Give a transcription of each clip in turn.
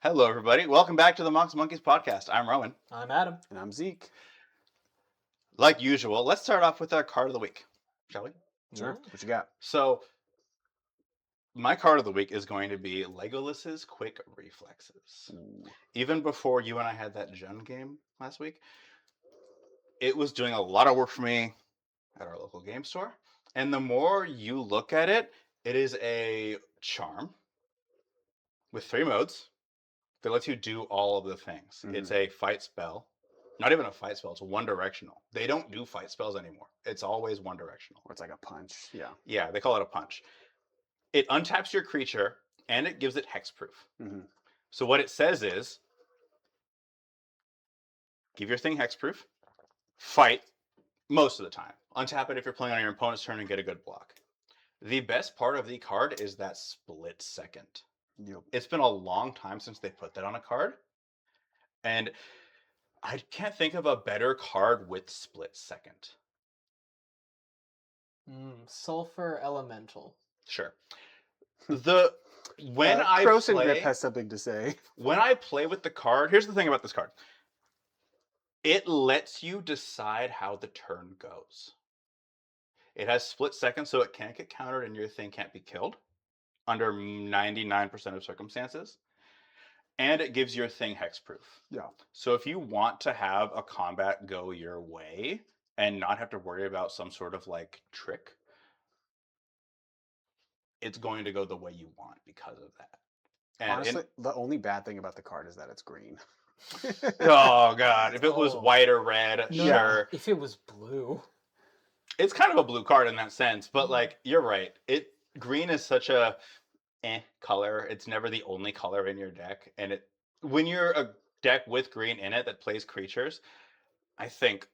Hello, everybody. Welcome back to the Mox Monkeys podcast. I'm Rowan. I'm Adam. And I'm Zeke. Like usual, let's start off with our card of the week, shall we? Sure. What you got? So, my card of the week is going to be Legolas's Quick Reflexes. Ooh. Even before you and I had that Jun game last week, it was doing a lot of work for me at our local game store. And the more you look at it, it is a charm with 3 modes that lets you do all of the things. It's a fight spell. Not even a fight spell, it's one directional. They don't do fight spells anymore. It's always one directional. Or it's like a punch. Yeah. Yeah, they call it a punch. It untaps your creature and it gives it hexproof. So what it says is, give your thing hexproof, fight most of the time. Untap it if you're playing on your opponent's turn and get a good block. The best part of the card is that split second. Yep. It's been a long time since they put that on a card. And I can't think of a better card with split second. Sulfur Elemental. Sure. When I Croson play, Grip has something to say. when I play with the card, here's the thing about this card. It lets you decide how the turn goes. It has split second, so it can't get countered and your thing can't be killed under 99% of circumstances. And it gives your thing hexproof. Yeah. So if you want to have a combat go your way and not have to worry about some sort of like trick, it's going to go the way you want because of that. And Honestly, the only bad thing about the card is that it's green. oh god, if it was Oh. white or red, No, sure. If it was blue. It's kind of a blue card in that sense, but like you're right. Green is such a color. It's never the only color in your deck, and when you're a deck with green in it that plays creatures, I think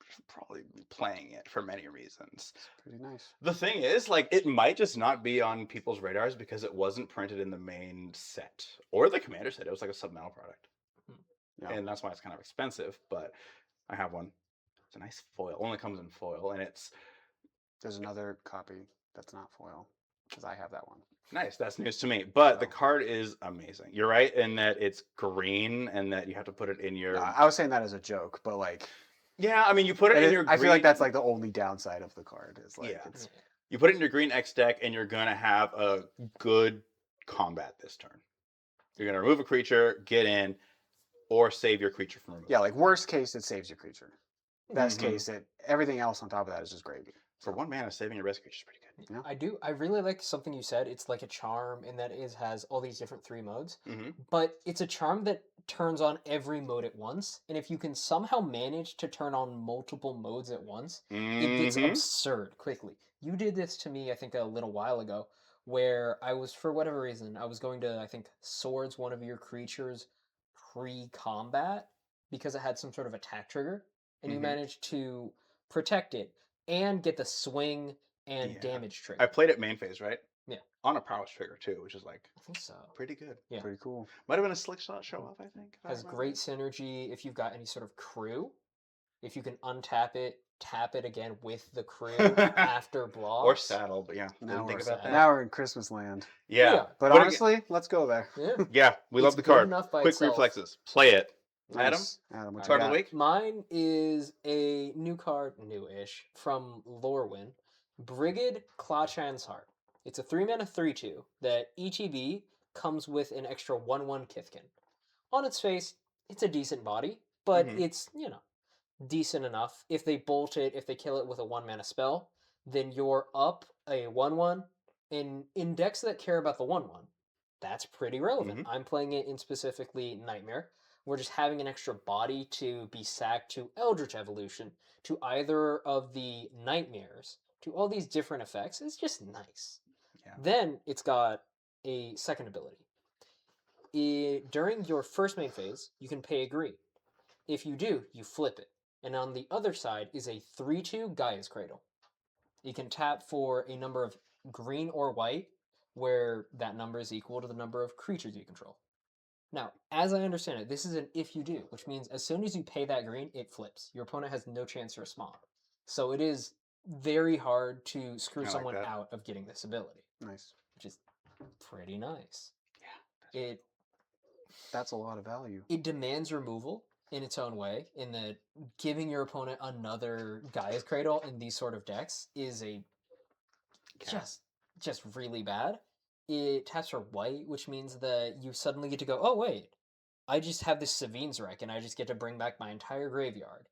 you should probably be playing it for many reasons. It's pretty nice. The thing is, like, it might just not be on people's radars because it wasn't printed in the main set or the commander set. It was like a sub-metal product, Yeah. and that's why it's kind of expensive. But I have one. It's a nice foil. Only comes in foil, and it's There's another copy that's not foil because I have that one. nice. That's news to me. But the card is amazing. You're right in that it's green and that you have to put it in your. No, I was saying that as a joke, but like. Yeah, I mean, you put it in your. I green... feel like that's like the only downside of the card is like it's. You put it in your green X deck, and you're gonna have a good combat this turn. You're gonna remove a creature, get in, or save your creature from removal. Yeah, like worst case, it saves your creature. Best case, everything else on top of that is just gravy. For 1 mana, saving your best creature is pretty good. Yeah. I really like something you said. It's like a charm in that it has all these different 3 modes. Mm-hmm. But it's a charm that turns on every mode at once. And if you can somehow manage to turn on multiple modes at once, it gets absurd quickly. You did this to me, I think, a little while ago, where I was, for whatever reason, I was going to, I think, swords one of your creatures pre-combat because it had some sort of attack trigger. And you managed to protect it and get the swing and damage trigger. I played it main phase, right? Yeah. On a prowess trigger, too, which is like... I think so. Pretty good. Yeah. Pretty cool. Might have been a slick shot show off, I think. Has great synergy if you've got any sort of crew. If you can untap it, tap it again with the crew after blocks. Or saddle, but yeah. Now think we're, about that. now we're in Christmas land. Yeah. But honestly, let's go there. Yeah. Yeah, we love the good card. enough by Quick itself. reflexes. Play it. Nice. Adam, what you Card of got? the week? Mine is a new card, new-ish, from Lorwyn. Brigid Clawchan's Heart. It's a 3-mana 3/2 that ETB comes with an extra 1/1 Kithkin. On its face, it's a decent body, but it's, decent enough. If they bolt it, if they kill it with a 1-mana spell, then you're up a 1/1. And in decks that care about the 1/1, that's pretty relevant. I'm playing it in specifically Nightmare. We're just having an extra body to be sacked to Eldritch Evolution, to either of the Nightmares, to all these different effects. It's just nice. Yeah. Then it's got a second ability. During your first main phase, you can pay a green. If you do, you flip it. And on the other side is a 3/2 Gaia's Cradle. You can tap for a number of green or white, where that number is equal to the number of creatures you control. Now, as I understand it, this is an if you do, which means as soon as you pay that green, it flips. Your opponent has no chance to respond. So it is very hard to screw someone out of getting this ability. Nice. Which is pretty nice. Yeah. That's a lot of value. It demands removal in its own way, in that giving your opponent another Gaia's Cradle in these sort of decks is a just really bad. It taps for white, which means that you suddenly get to go, oh wait, I just have this Savine's Wreck and I just get to bring back my entire graveyard.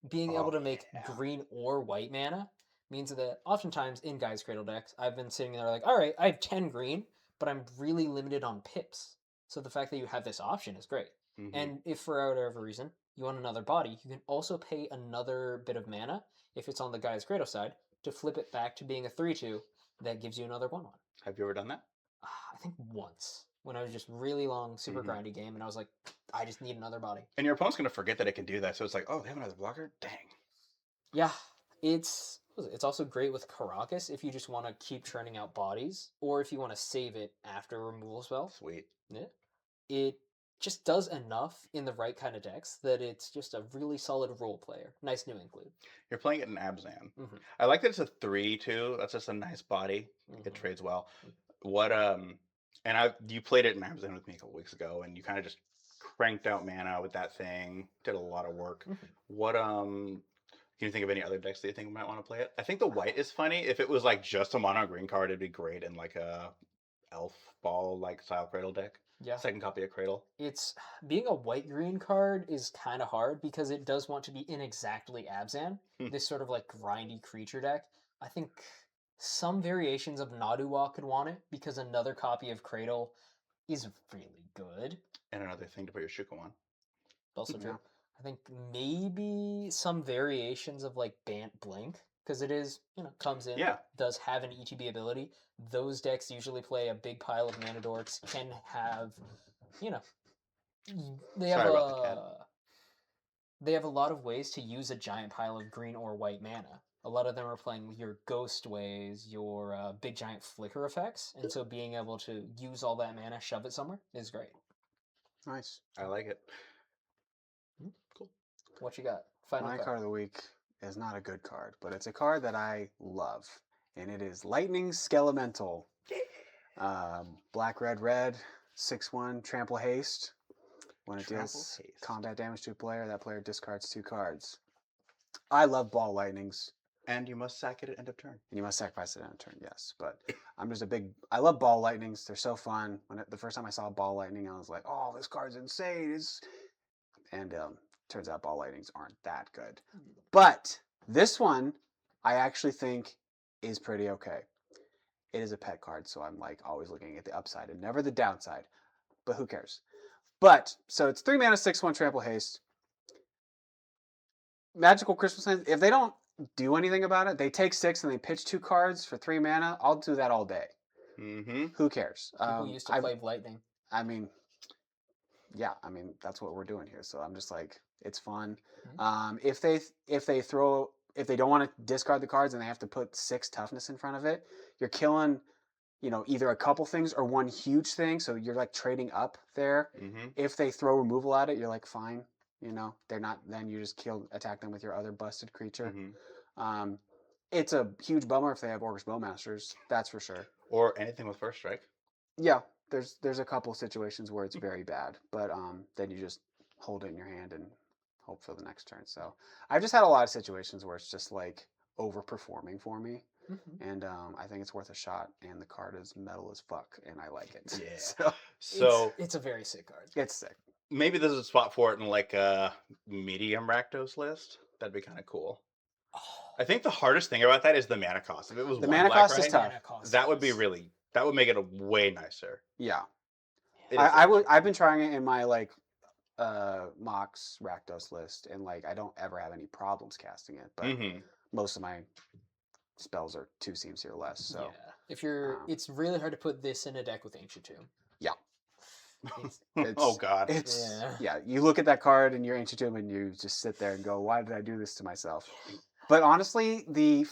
Being able Oh, to make yeah. green or white mana means that oftentimes in Gaia's Cradle decks, I've been sitting there like, all right, I have 10 green, but I'm really limited on pips. So the fact that you have this option is great. Mhm. And if for whatever reason you want another body, you can also pay another bit of mana, if it's on the Gaia's Cradle side, to flip it back to being a 3-2 that gives you another 1-1. Have you ever done that? I think once when I was just really long, super Mhm. grindy game, and I was like, I just need another body. And your opponent's gonna forget that it can do that, so it's like, oh, they have another blocker. Dang. Yeah, it's also great with Caracas if you just want to keep churning out bodies, or if you want to save it after a removal spell. Sweet. Yeah, it just does enough in the right kind of decks that it's just a really solid role player. Nice new include. You're playing it in Abzan. Mhm. I like that it's a 3/2. That's just a nice body. It Mhm. trades well. What and you played it in Abzan with me a couple weeks ago, and you kind of just cranked out mana with that thing. Did a lot of work. Mhm. What can you think of any other decks that you think might want to play it? I think the white is funny. If it was like just a mono green card, it'd be great in like a elf ball like style Cradle deck. Yeah. Second copy of Cradle. It's being a white green card is kind of hard because it does want to be in exactly Abzan, this sort of like grindy creature deck. I think some variations of Naduwa could want it because another copy of Cradle is really good. And another thing to put your Shuko on. Also true. Yeah. I think maybe some variations of like Bant Blink because it is, comes in, Yeah. does have an ETB ability. Those decks usually play a big pile of mana dorks, can have, they have Sorry about the cat. they have a lot of ways to use a giant pile of green or white mana. A lot of them are playing your ghost ways, your big giant flicker effects, and so being able to use all that mana, shove it somewhere, is great. Nice. I like it. Cool. What you got? Final My card. card of the week is not a good card, but it's a card that I love, and it is Lightning Skelemental. Black, red, 6/1, trample haste. When it deals Trample haste. combat damage to a player, that player discards 2 cards. I love ball lightnings. And you must sack it at end of turn. And you must sacrifice it on a turn, yes. But I'm just I love ball lightnings. They're so fun. The first time I saw ball lightning, I was like, oh, this card's insane. And turns out ball lightnings aren't that good. But this one, I actually think is pretty okay. It is a pet card, so I'm like always looking at the upside and never the downside. But who cares? But, so it's 3 mana, 6/1, trample haste. Magical Christmas Lands, if they don't do anything about it, they take 6 and they pitch 2 cards for 3 mana. I'll do that all day. Mm-hmm. Who cares? People used to play Lightning. I mean, yeah, that's what we're doing here. So I'm just like, it's fun. Mhm. If they don't want to discard the cards and they have to put 6 toughness in front of it, you're killing, either a couple things or one huge thing. So you're like trading up there. Mm-hmm. If they throw removal at it, you're like, fine. They're not. Then you just attack them with your other busted creature. Mm-hmm. It's a huge bummer if they have Orcish Bowmasters. That's for sure. Or anything with first strike. Yeah, there's a couple situations where it's very bad, but then you just hold it in your hand and hope for the next turn. So I've just had a lot of situations where it's just like overperforming for me, and I think it's worth a shot. And the card is metal as fuck, and I like it. Yeah. So it's a very sick card. It's sick. Maybe there's a spot for it in like a medium Rakdos list. That'd be kind of cool. I think the hardest thing about that is the mana cost. If it was The one mana black, cost is right, tough. that would be that would make it way nicer. Yeah. It is I've been trying it in my like Mox Rakdos list, and like I don't ever have any problems casting it, but most of my spells are 2 seams or less. So yeah, if you're, it's really hard to put this in a deck with Ancient Tomb. Yeah. Oh god. Yeah. You look at that card and your Ancient Tomb, and you just sit there and go, "Why did I do this to myself?" But honestly, the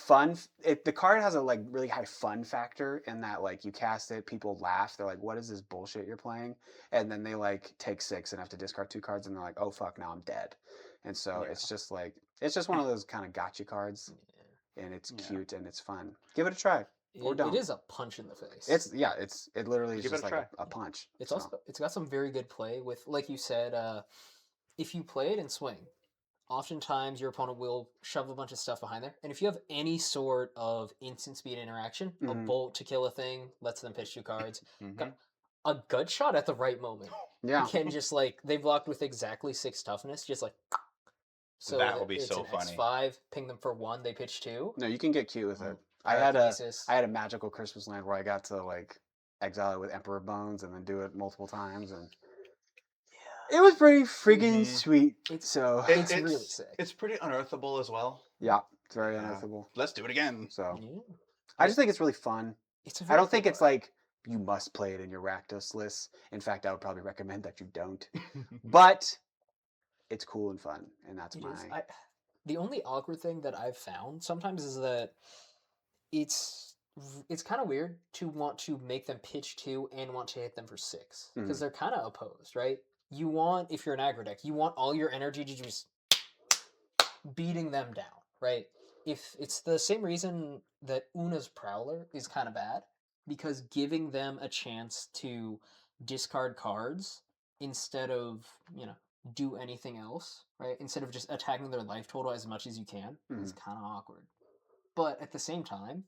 card has a like really high fun factor in that like you cast it, people laugh, they're like, "What is this bullshit you're playing?" And then they like take 6 and have to discard 2 cards, and they're like, "Oh fuck, now I'm dead." And so it's just one of those kind of gotcha cards, and it's cute and it's fun. Give it a try. Or It don't. is a punch in the face. It literally is Give it just a like try. a punch. It's so. also it's got some very good play with, like you said, if you play it and swing, oftentimes your opponent will shove a bunch of stuff behind there. And if you have any sort of instant speed interaction, a Mhm. bolt to kill a thing lets them pitch 2 cards. Mhm. A gut shot at the right moment Yeah. can just like they blocked with exactly 6 toughness, just like so That will be it's so an funny. X5, ping them for 1, they pitch 2. No, you can get cute with it. I Pyrokinesis. had a magical Christmas land where I got to like exile it with Emperor Bones and then do it multiple times, and it was pretty freaking Mhm. sweet. It's So it's really sick. It's pretty unearthable as well. yeah, it's very Yeah. unearthable. Let's do it again. So Yeah. I just think it's really fun. It's a I very don't cool think it's card. like you must play it in your Rakdos list. In fact, I would probably recommend that you don't. But it's cool and fun, and that's It my. is. The only awkward thing that I've found sometimes is that it's it's kind of weird to want to make them pitch 2 and want to hit them for 6 because Mhm. they're kind of opposed, right? You want, if you're an aggro deck, you want all your energy to just beating them down, right? If it's the same reason that Una's Prowler is kind of bad, because giving them a chance to discard cards instead of, do anything else, right? Instead of just attacking their life total as much as you can is kind of awkward. But at the same time,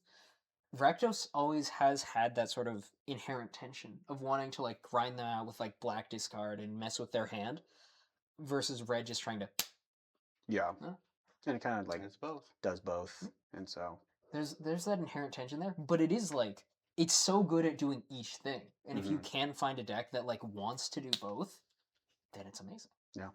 Rakdos always has had that sort of inherent tension of wanting to like grind them out with like black discard and mess with their hand versus red just trying to Yeah, Huh? and it kind of like It's both. does both, and so there's that inherent tension there, but it is like it's so good at doing each thing. And if you Mhm. can find a deck that like wants to do both, then it's amazing. yeah,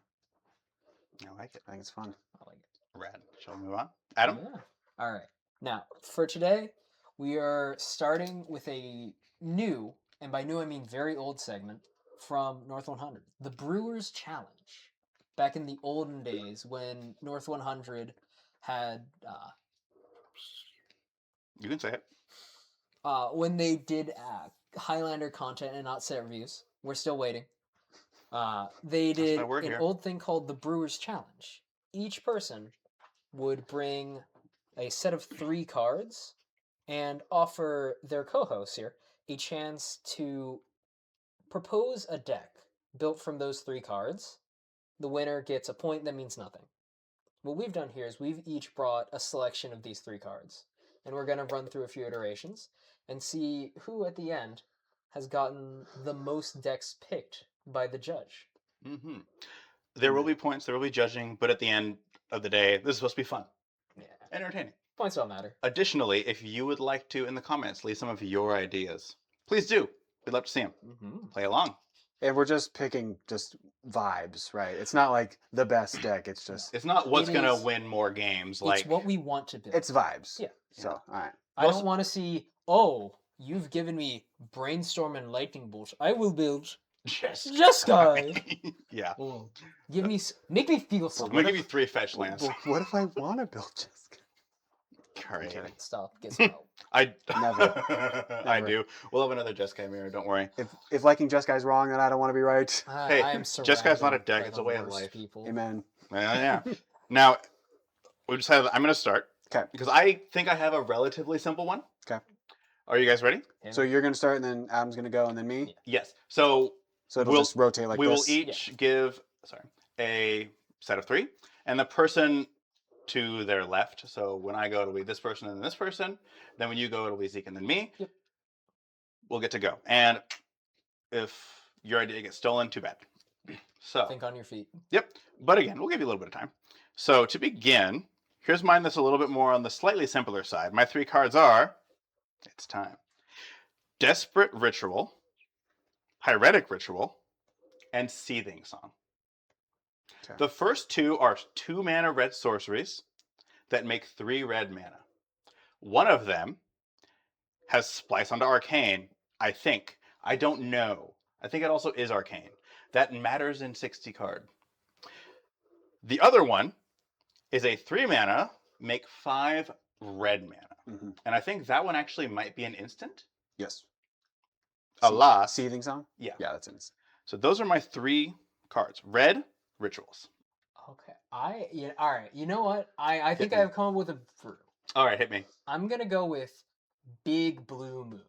I like it. I think it's fun. I like it. Rad. Shall we move on? Adam? Yeah. All right. Now, for today, we are starting with a new, and by new I mean very old segment from North 100, the Brewers Challenge. Back in the olden days when North 100 had, You can say it. when they did Highlander content and not set reviews. We're still waiting. They That's did my word an here. old thing called the Brewers Challenge. Each person would bring a set of 3 cards and offer their co-hosts here a chance to propose a deck built from those 3 cards. The winner gets a point that means nothing. What we've done here is we've each brought a selection of these 3 cards, and we're going to run through a few iterations and see who at the end has gotten the most decks picked by the judge. Mm-hmm. There will be points, there will be judging, but at the end of the day, this is supposed to be fun, Yeah, entertaining. points don't matter. Additionally, if you would like to, in the comments, leave some of your ideas, please do. We'd love to see them. Mm-hmm. Play along. And we're just picking just vibes, right? It's not like the best deck. It's just It's not what's It going to is- win more games. Like, It's what we want to build. it's vibes. Yeah. So all right. I don't want to see, oh, you've given me brainstorm and lightning bolt. I will build just Jeskai. Yeah. Oh, make me feel I'm something. going to give you 3 fetch lands. Well, what if I want to build Jessica? Great. kidding. Stop. Get spelled. I Never. I Never. do. We'll have another Jeskai mirror. Don't worry. If liking Jessica's wrong, then I don't want to be right. Hey, I am Jeskai's not a surrounded deck, by it's the a way of worst life. People. Amen. Yeah. Now, we decided I'm going to start. 'Kay. Because I think I have a relatively simple one. 'Kay. Are you guys ready? So you're gonna start, and then Adam's gonna go, and then me. Yeah. Yes. So So it'll We'll- just rotate like we will this. each give a set of 3, and the person to their left. So when I go, it'll be this person and then this person. Then when you go, it'll be Zeke and then me. Yep. We'll get to go. And if your idea gets stolen, too bad. So Think on your feet. Yep. But again, we'll give you a little bit of time. So to begin, here's mine that's a little bit more on the slightly simpler side. My 3 cards are, it's time, Desperate Ritual, Pyretic Ritual, and Seething Song. Okay. The first 2 are 2 mana red sorceries that make 3 red mana. One of them has Splice onto Arcane, I think. I don't know. I think it also is Arcane. That matters in 60 card. The other one is a 3 mana, make 5 red mana. Mm-hmm. And I think that one actually might be an instant. Yes. Alas. Seething song. Yeah. Yeah, that's instant. So those are my 3 cards. Red, rituals. Okay. All right. You know what? I think me. I've come up with a brew. All right, hit me. I'm gonna go with Big Blue Moon.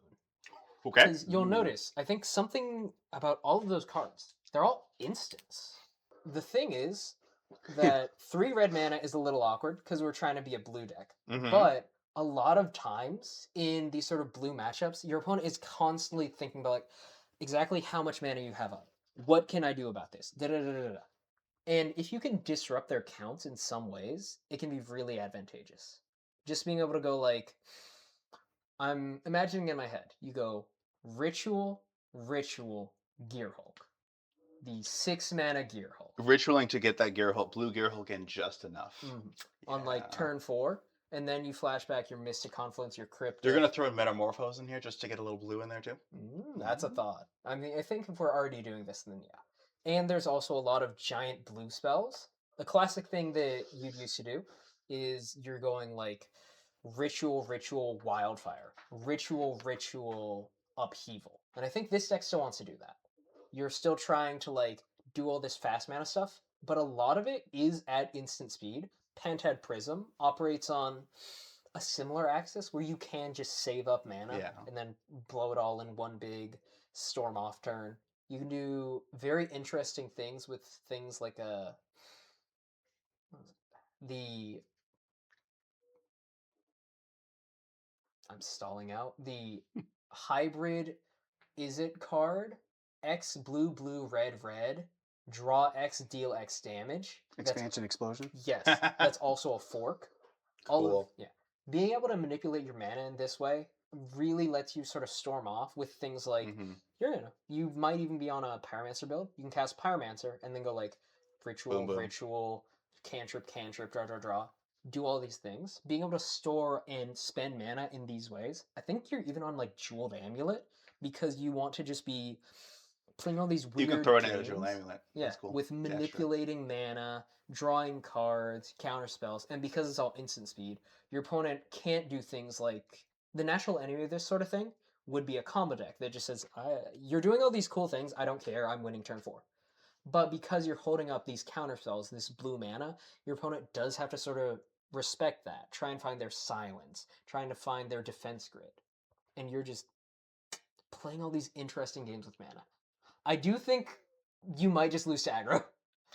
Okay. Because you'll notice, I think something about all of those cards, they're all instants. The thing is that 3 red mana is a little awkward because we're trying to be a blue deck. Mhm. But a lot of times in these sort of blue matchups, your opponent is constantly thinking about like exactly how much mana you have up. What can I do about this? Da-da-da-da-da. And if you can disrupt their counts in some ways, it can be really advantageous. Just being able to go like, I'm imagining in my head, you go Ritual, Ritual, Gear Hulk. The 6 mana Gear Hulk. Ritualing to get that blue Gear Hulk in just enough. On like turn 4, and then you flash back your Mystic Confluence, your Crypt. You're gonna throw in Metamorphose in here just to get a little blue in there too? That's a thought. I mean, I think if we're already doing this, then yeah. And there's also a lot of giant blue spells. A classic thing that you used to do is you're going like Ritual, Ritual, Wildfire, Ritual, Ritual, Upheaval. And I think this deck still wants to do that. You're still trying to like do all this fast mana stuff, but a lot of it is at instant speed. Pentad Prism operates on a similar axis where you can just save up mana and then blow it all in one big storm off turn. You can do very interesting things with things like the I'm stalling out. The hybrid is it card X blue blue red red draw X deal X damage. Expansion Explosion. Yes, that's also a fork. Cool. Being able to manipulate your mana in this way really lets you sort of storm off with things like you might even be on a Pyromancer build. You can cast Pyromancer and then go like Ritual, Boom, boom. Ritual, Cantrip, Cantrip, draw, draw, draw. Do all these things. Being able to store and spend mana in these ways. I think you're even on like Jeweled Amulet because you want to just be playing all these weird You can throw it in games. a Jewel Amulet. Yeah, That's cool. with manipulating mana, drawing cards, counter spells, and because it's all instant speed, your opponent can't do things like the natural enemy of this sort of thing would be a combo deck that just says, "You're doing all these cool things. I don't care. I'm winning turn 4." But because you're holding up these counter spells, this blue mana, your opponent does have to sort of respect that, try and find their silence, trying to find their defense grid, and you're just playing all these interesting games with mana. I do think you might just lose to aggro.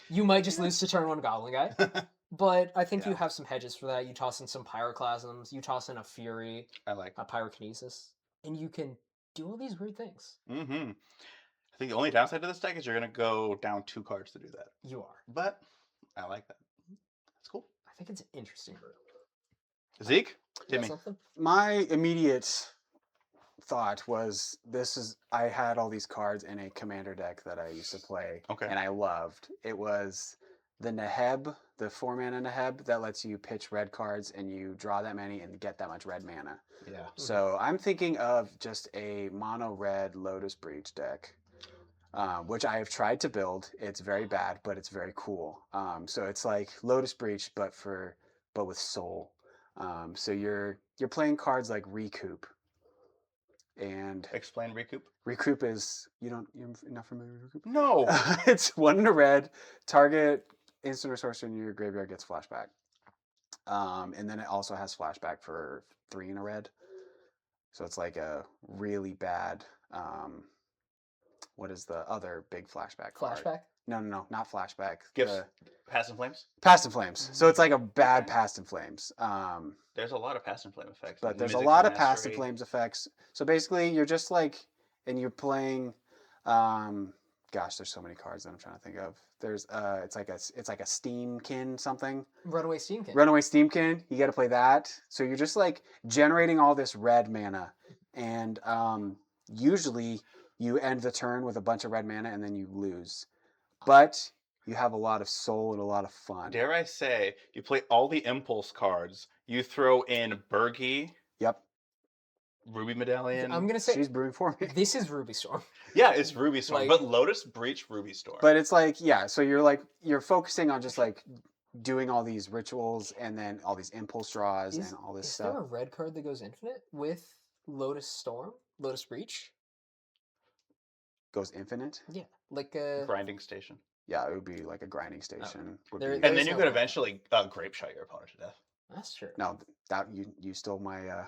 You might just lose to turn 1 Goblin Guy. But I think you have some hedges for that. You toss in some Pyroclasms, you toss in a Fury, I like a Pyrokinesis, and you can do all these weird things. I think the only downside to this deck is you're gonna go down 2 cards to do that. You are. But I like that. That's cool. I think it's an interesting route. Zeke? You got something? My immediate thought was I had all these cards in a commander deck that I used to play and I loved. It was the Neheb, the 4 mana Neheb that lets you pitch red cards and you draw that many and get that much red mana. Yeah. So I'm thinking of just a mono red Lotus Breach deck. Which I have tried to build. It's very bad, but it's very cool. So it's like Lotus Breach, but with soul. So you're playing cards like Recoup. And explain Recoup. Recoup is you're not familiar with Recoup? No. It's 1 in a red. Target instant or sorcerer in your graveyard gets flashback. And then it also has flashback for 3 in a red. So it's like a really bad. What is the other big flashback card? Flashback? No, not flashback. Gifts. Past in Flames? Past in Flames. So it's like a bad Past in Flames. There's a lot of Past in Flame effects. But there's a lot of Past in Flames effects. So basically, you're just like, and you're playing. Gosh, there's so many cards that I'm trying to think of. There's it's like a Steamkin something. Runaway Steamkin. Runaway Steamkin. You got to play that. So you're just like generating all this red mana, and usually you end the turn with a bunch of red mana and then you lose. But you have a lot of soul and a lot of fun. Dare I say, you play all the impulse cards. You throw in Bergie. Yep. Ruby Medallion. I'm going to say she's brewing for me. This is Ruby Storm. Yeah, it's Ruby Storm. But Lotus Breach Ruby Storm. But it's like, yeah, so you're focusing on just like doing all these rituals and then all these impulse draws and all this stuff. Is there a red card that goes infinite with Lotus Storm? Lotus Breach? Goes infinite? Yeah. Like a grinding station. Yeah, it would be like a grinding station. And then you could eventually grape shot your opponent to death. That's true. No, that you stole my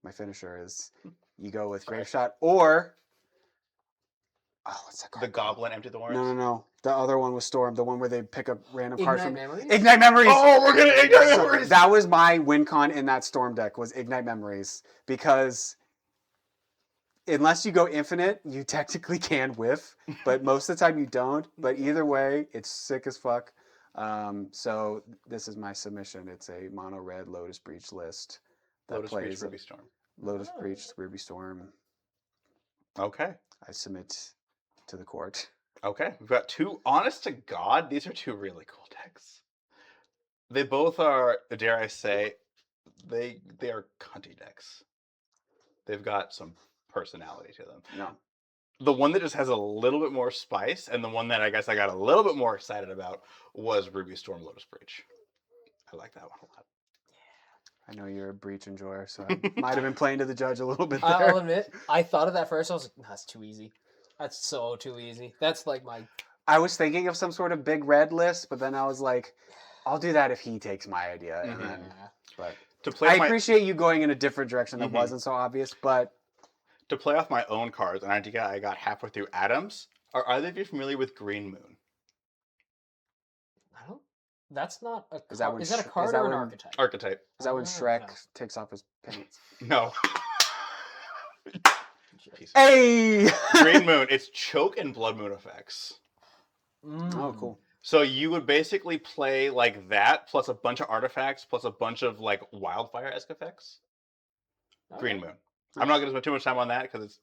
my finisher is you go with Grave Shot or what's that card? The Goblin Empty Thorns. No. The other one was Storm. The one where they pick a random card Ignite from Memories? Ignite Memories. Oh, we're gonna Ignite So Memories. that was my win con in that Storm deck was Ignite Memories because unless you go infinite, you technically can whiff, but most of the time you don't. But either way, it's sick as fuck. So this is my submission. It's a mono red Lotus Breach list that Lotus Breach, plays Ruby Storm. Lotus Breach, Ruby Storm. Okay. I submit to the court. Okay. We've got two. Honest to God, these are two really cool decks. They both are, dare I say, they are cunty decks. They've got some personality to them. No. The one that just has a little bit more spice, and the one that I guess I got a little bit more excited about was Ruby Storm Lotus Breach. I like that one a lot. I know you're a breach enjoyer, so I might have been playing to the judge a little bit there. I'll admit, I thought of that first. I was like, that's too easy. That's so too easy. That's like my. I was thinking of some sort of big red list, but then I was like, I'll do that if he takes my idea. And then, but To play I my, appreciate you going in a different direction that wasn't so obvious, but to play off my own cards, and I got halfway through Adams. Are either of you familiar with Green Moon? I don't. That's not a. Is that Card. when Is that a Sh- is card that or an when- archetype? Archetype. is that when Oh, Shrek no. takes off his pants? No. Piece of- Hey! Green Moon. It's choke and Blood Moon effects. Oh, cool. So you would basically play like that, plus a bunch of artifacts, plus a bunch of like wildfire-esque effects. Green Moon. I'm not going to spend too much time on that because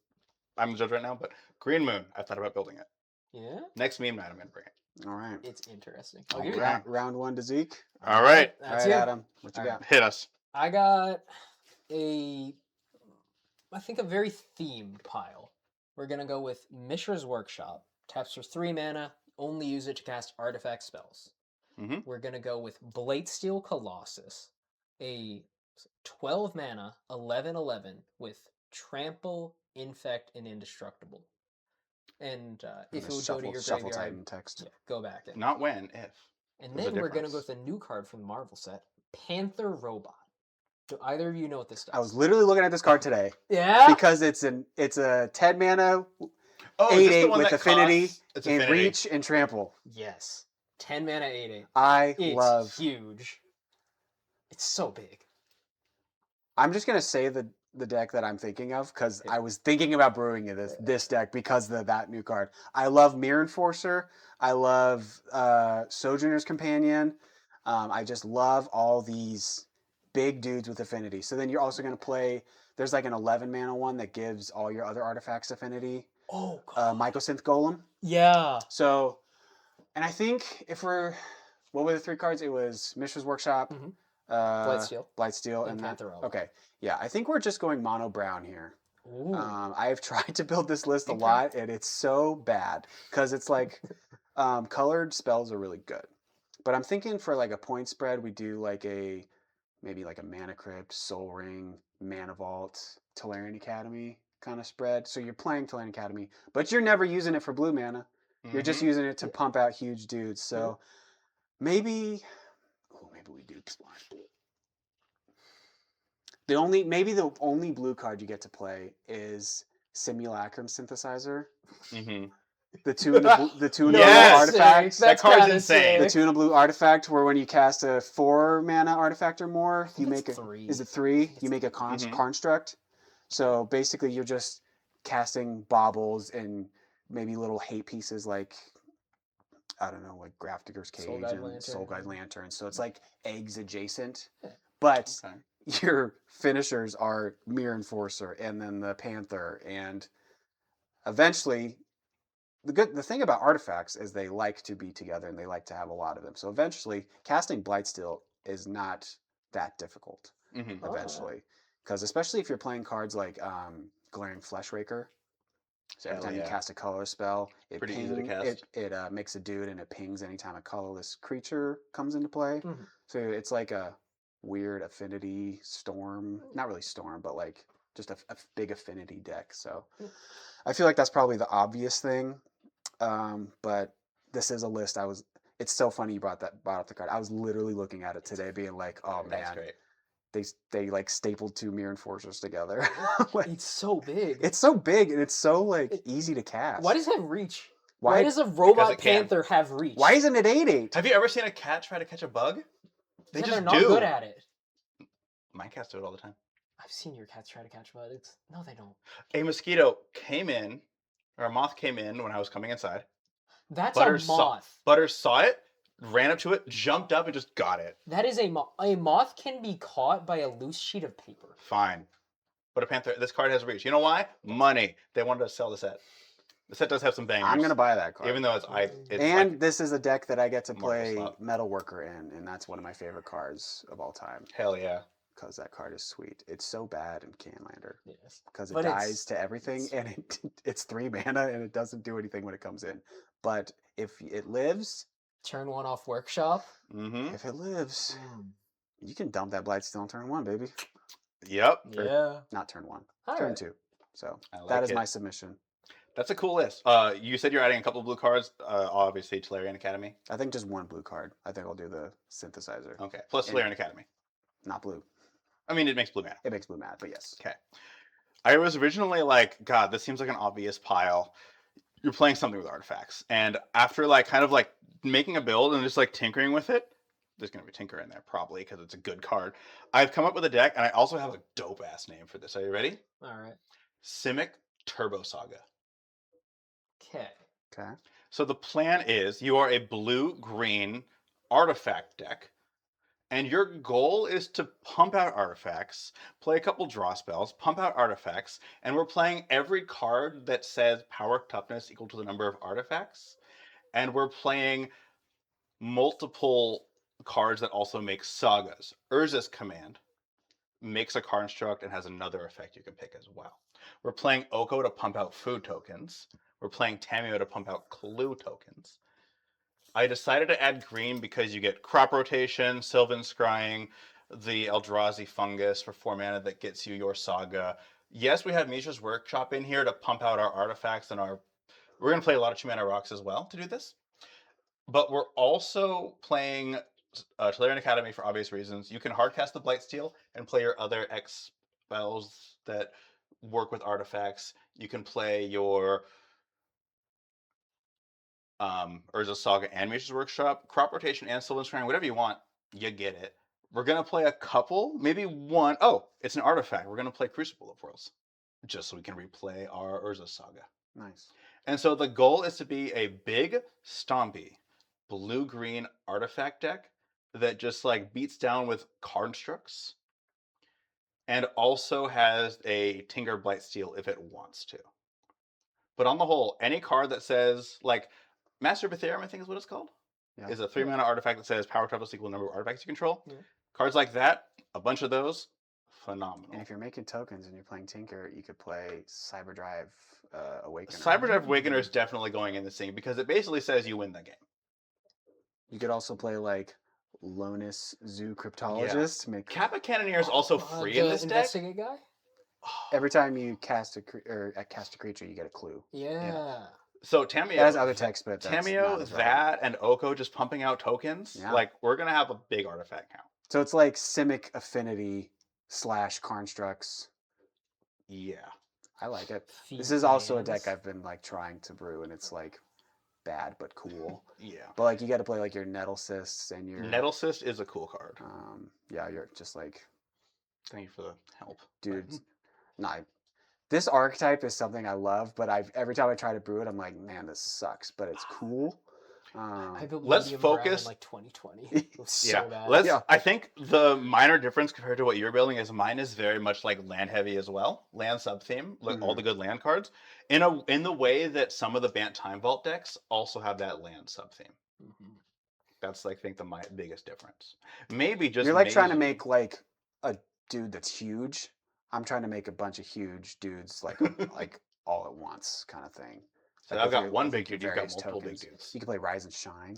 I'm the judge right now. But Green Moon, I thought about building it. Yeah, Next meme night, I'm going to bring it. All right. it's interesting. All I'll give you right. that. Round one to Zeke. All right, All That's right, it. Adam. What you All got? hit us. I got I think a very themed pile. We're gonna go with Mishra's Workshop. Taps for 3 mana. Only use it to cast artifact spells. Mhm. We're gonna go with Blatesteel Colossus, a 12 mana 11/11 with Trample, Infect, and Indestructible. And if it would go to your Shuffle graveyard, Titan text. yeah, go back in. Not when, if. And There's a then we're gonna go difference. with a new card from the Marvel set, Panther Robot. Do either of you know what this does? I was literally looking at this card today yeah. because it's a 10 mana Oh, is this 8/8 the one with that affinity costs- it's and affinity. reach and trample. Yes. 10 mana 8/8. I It's love. huge. It's so big. I'm just gonna say the deck that I'm thinking of because Yeah. I was thinking about brewing this deck because of that new card. I love Mirror Enforcer. I love Sojourner's Companion. I just love all these big dudes with affinity. So then you're also gonna play. There's like an 11 mana one that gives all your other artifacts affinity. Oh, God. Mycosynth Golem. Yeah. So, and I think what were the 3 cards? It was Mishra's Workshop, Mhm. Blightsteel, And and Panther Robot. okay, yeah. I think we're just going mono brown here. Ooh. I have tried to build this list a Okay. lot, and it's so bad because it's like colored spells are really good, but I'm thinking for like a point spread, we do like maybe like a Mana Crypt, Soul Ring, Mana Vault, Tolarian Academy kind of spread. So you're playing Tolarian Academy, but you're never using it for blue mana. You're just Mhm. using it to pump out huge dudes. So maybe we do Blind. The only blue card you get to play is Simulacrum Synthesizer. Mhm. The two in the two in the blue Yes! artifact. That card's kinda insane. The two in a blue artifact, where when you cast a 4 mana artifact or more, you think make it's a 3. Is it 3? It's You make a 3. Mhm. construct. So basically, you're just casting baubles and maybe little hate pieces like I don't know, like Grafdigger's Cage Soul Guide and Lantern. Soul Guide Lantern. So it's like eggs adjacent, Yeah. but Okay. your finishers are Mirror Enforcer and then the Panther, and eventually the thing about artifacts is they like to be together and they like to have a lot of them. So eventually casting Blightsteel is not that difficult Mhm. Oh. eventually. Because especially if you're playing cards like Glaring Fleshraker. So every Hell time you yeah. cast a color spell, it Pretty easy to cast. It makes a dude and it pings anytime a colorless creature comes into play. Mhm. So it's like a weird affinity storm. Not really storm, but like just a big affinity deck. So I feel like that's probably the obvious thing. But this is a list. It's so funny you brought up the card. I was literally looking at it today, being like, "Oh That's man, great. they like stapled 2 mirror enforcers together. Like, It's so big. it's so big and it's so like It- easy to cast. Why does it have reach? Why- Why does a robot it can. panther have reach? Why isn't it 8-8? Have you ever seen a cat try to catch a bug? They Yeah, just they're not do. good at it. My cats do it all the time. I've seen your cats try to catch bugs. No, they don't. A mosquito came in, or a moth came in when I was coming inside. That's Butter a moth. Butter saw it, ran up to it, jumped up, and just got it. That is a moth. A moth can be caught by a loose sheet of paper. Fine. But a panther, this card has reach. You know why? Money. They wanted to sell the set. The set does have some bangers. I'm gonna buy that card. Even though it's and like, this is a deck that I get to Marcus play Love. Metal Worker in, and that's one of my favorite cards of all time hell yeah. because that card is sweet. It's so bad in Canlander Yes. because it But it's- dies to everything, and it's 3 mana and it doesn't do anything when it comes in. But if it lives, Turn 1 off workshop. Mm-hmm. if it lives, you can dump that Blightsteel on turn 1, baby. Yep. Yeah. Not turn 1, All turn right. 2. So I like that is it. my submission. That's a cool list. You said you're adding a couple blue cards. Obviously, Tolarian Academy. I think just 1 blue card. I think I'll do the synthesizer. Okay. Plus And- Tolarian Academy. Not blue. I mean, it makes blue mana. It makes blue mad, but yes. Okay. I was originally like, God, this seems like an obvious pile. You're playing something with artifacts. And after like kind of like making a build and just like tinkering with it, there's going to be Tinker in there probably because it's a good card. I've come up with a deck and I also have a dope ass name for this. Are you ready? All right. Simic Turbo Saga. Okay. Okay. So the plan is you are a blue-green artifact deck, and your goal is to pump out artifacts, play a couple draw spells, pump out artifacts, and we're playing every card that says power toughness equal to the number of artifacts, and we're playing multiple cards that also make sagas. Urza's Command makes a construct and has another effect you can pick as well. We're playing Oko to pump out food tokens. We're playing Tamio to pump out clue tokens. I decided to add green because you get crop rotation, Sylvan Scrying, the Eldrazi fungus for 4 mana that gets you your saga. Yes, we have Mishra's Workshop in here to pump out our artifacts and our. We're going to play a lot of 2 mana rocks as well to do this. But we're also playing Tolarian Academy for obvious reasons. You can hardcast the Blightsteel and play your other X spells that work with artifacts. You can play your Urza Saga and Mishra's Workshop, Crop Rotation and Sylvan Scrying, whatever you want, you get it. We're going to play a couple, maybe one. Oh, it's an artifact. We're going to play Crucible of Worlds, just so we can replay our Urza Saga. Nice. And so the goal is to be a big, stompy, blue-green artifact deck that just like beats down with constructs and also has a Tinker Blightsteel if it wants to. But on the whole, any card that says, like, Master Betharium, I think is what it's called, Yeah. is a 3 mana artifact that says power toughness equal number of artifacts you control. Yeah. Cards like that, a bunch of those, phenomenal. And if you're making tokens and you're playing Tinker, you could play Cyberdrive Awakener. Cyberdrive Awakener is definitely going in this thing because it basically says you win the game. You could also play like Lonus Zoo Cryptologist. Make Kappa Cannoneer is also free the in this deck. investigate guy. every time you cast a creature, you get a clue. Yeah. So Tamio, It has other text, but that's not Tamio, as relevant. that, and Oko just pumping out tokens. Yeah. Like, we're going to have a big artifact count. So it's like Simic Affinity / Constructs. Yeah. I like it. This Feed is also a lands. deck I've been like trying to brew, and it's like bad but cool. Yeah. But like you got to play like your Nettle Cysts and your Nettle Cyst is a cool card. yeah, you're just like, Thank you for the help. dude, nah. This archetype is something I love, but every time I try to brew it, I'm like, man, this sucks, but it's cool. I built Let's Medium Brown focus- in like 2020. It was so Yeah. bad. Let's. Yeah. I think the minor difference compared to what you're building is mine is very much like land heavy as well. Land sub theme, like all the good land cards. In the way that some of the Bant Time Vault decks also have that land sub theme. Mhm. That's like I think my biggest difference. Maybe just You're like trying to maybe- make like a dude that's huge. I'm trying to make a bunch of huge dudes like like all at once kind of thing. So Like I've with got your- one with big your dude. You've got various multiple tokens. big dudes. You can play Rise and Shine.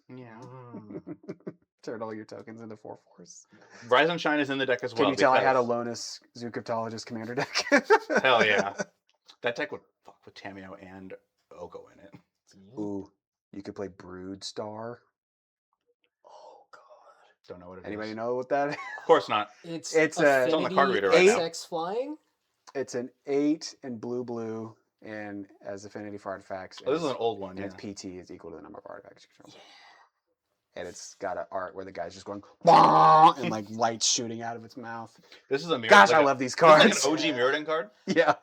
Yeah. Mm. Turn all your tokens into 4/4s. Rise and Shine is in the deck as well. Can you tell I had a because- Lonus Zoo Cryptologist commander deck? Hell yeah. That deck would fuck with Tamio and Oko in it. Ooh, you could play Brood Star. Oh god. Don't know what it is. Anybody know what that is? Of course not. It's It's a- It's on the Affinity card reader right now. XX Flying. It's an 8 in blue, and as affinity for artifacts. Oh, this is an old one, And yeah. its PT is equal to the number of artifacts you control. And it's got an art where the guy's just going, "Bah!" and like lights shooting out of its mouth. This is a mirror. Gosh, like I a- love these This is cards. like an OG Mirrodin card. Yeah.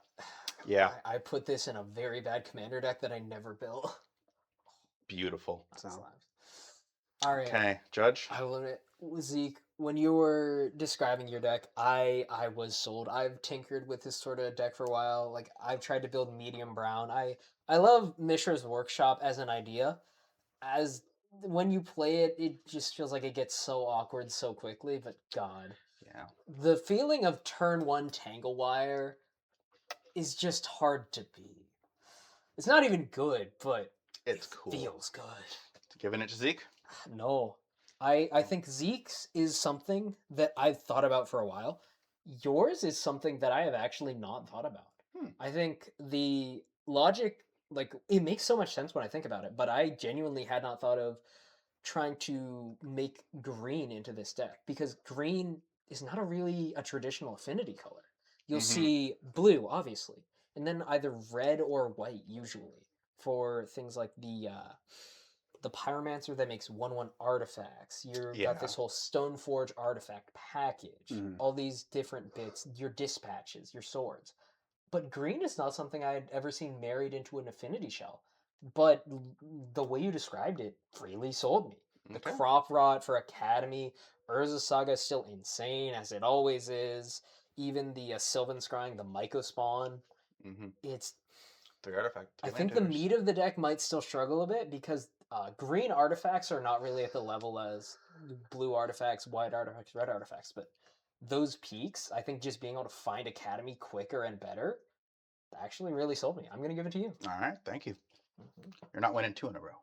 Yeah. I put this in a very bad commander deck that I never built. Beautiful. So, All right. Okay, Judge. I love it. Zeke, when you were describing your deck, I was sold. I've tinkered with this sort of deck for a while. Like I've tried to build medium brown. I love Mishra's Workshop as an idea. As when you play it, it just feels like it gets so awkward so quickly, but God. Yeah. The feeling of turn 1 Tangle Wire is just hard to beat. It's not even good, but It's it cool. feels good. Giving it to Zeke. No. I think Zeke's is something that I've thought about for a while. Yours is something that I have actually not thought about. I think the logic, like, it makes so much sense when I think about it, but I genuinely had not thought of trying to make green into this deck because green is not a traditional affinity color. You'll Mhm. see blue, obviously, and then either red or white, usually, for things like the pyromancer that makes 1/1 artifacts. You've got this Yeah. whole Stoneforge artifact package, Mhm. all these different bits, your dispatches, your swords. But green is not something I had ever seen married into an affinity shell. But the way you described it really sold me. The Okay. crop rot for Academy, Urza Saga is still insane as it always is. Even the Sylvan Scrying, the Myco spawn, Mm-hmm. it's 3 artifact. I 2 think the managers. meat of the deck might still struggle a bit because green artifacts are not really at the level as blue artifacts, white artifacts, red artifacts. But those peaks, I think just being able to find Academy quicker and better actually really sold me. I'm going to give it to you. All right. Thank you. Mhm. You're not winning 2 in a row.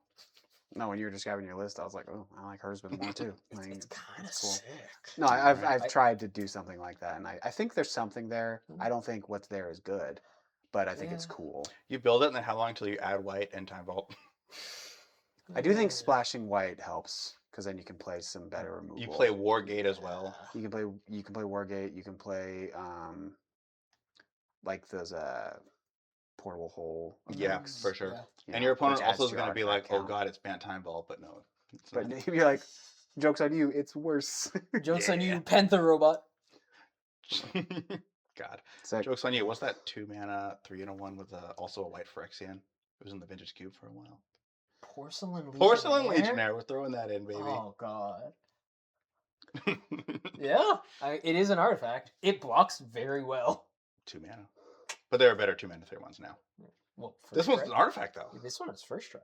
No, when you were describing your list, I was like, oh, I like hers bit more too. I mean, It's kind of it's cool. sick. No, I've Alright. I've tried to do something like that, and I think there's something there. Mhm. I don't think what's there is good, but I think it's Yeah. cool. You build it, and then how long until you add white and time vault? I do think Yeah. splashing white helps because then you can play some better removal. You play Wargate as well. You can play Wargate. You can play like those portable hole. Yeah, effects, for sure. Yeah. you And know, your opponent which adds also is to your going to be artifact like, "Oh count. God, it's banned time vault," but no, it's But not. you're like, joke's on you. It's worse. Jokes on Yeah. you, Panther Robot. God, Sick. jokes on you. What's that 2 mana 3-1 with also a white Phyrexian? It was in the Vintage Cube for a while. Porcelain Legionnaire. Porcelain Legionnaire. We're throwing that in, baby. Oh God. Yeah, it is an artifact. It blocks very well. 2 mana, but there are better 2 mana 3-1s now. Well, This first one's strike? an artifact though. This one is first strike.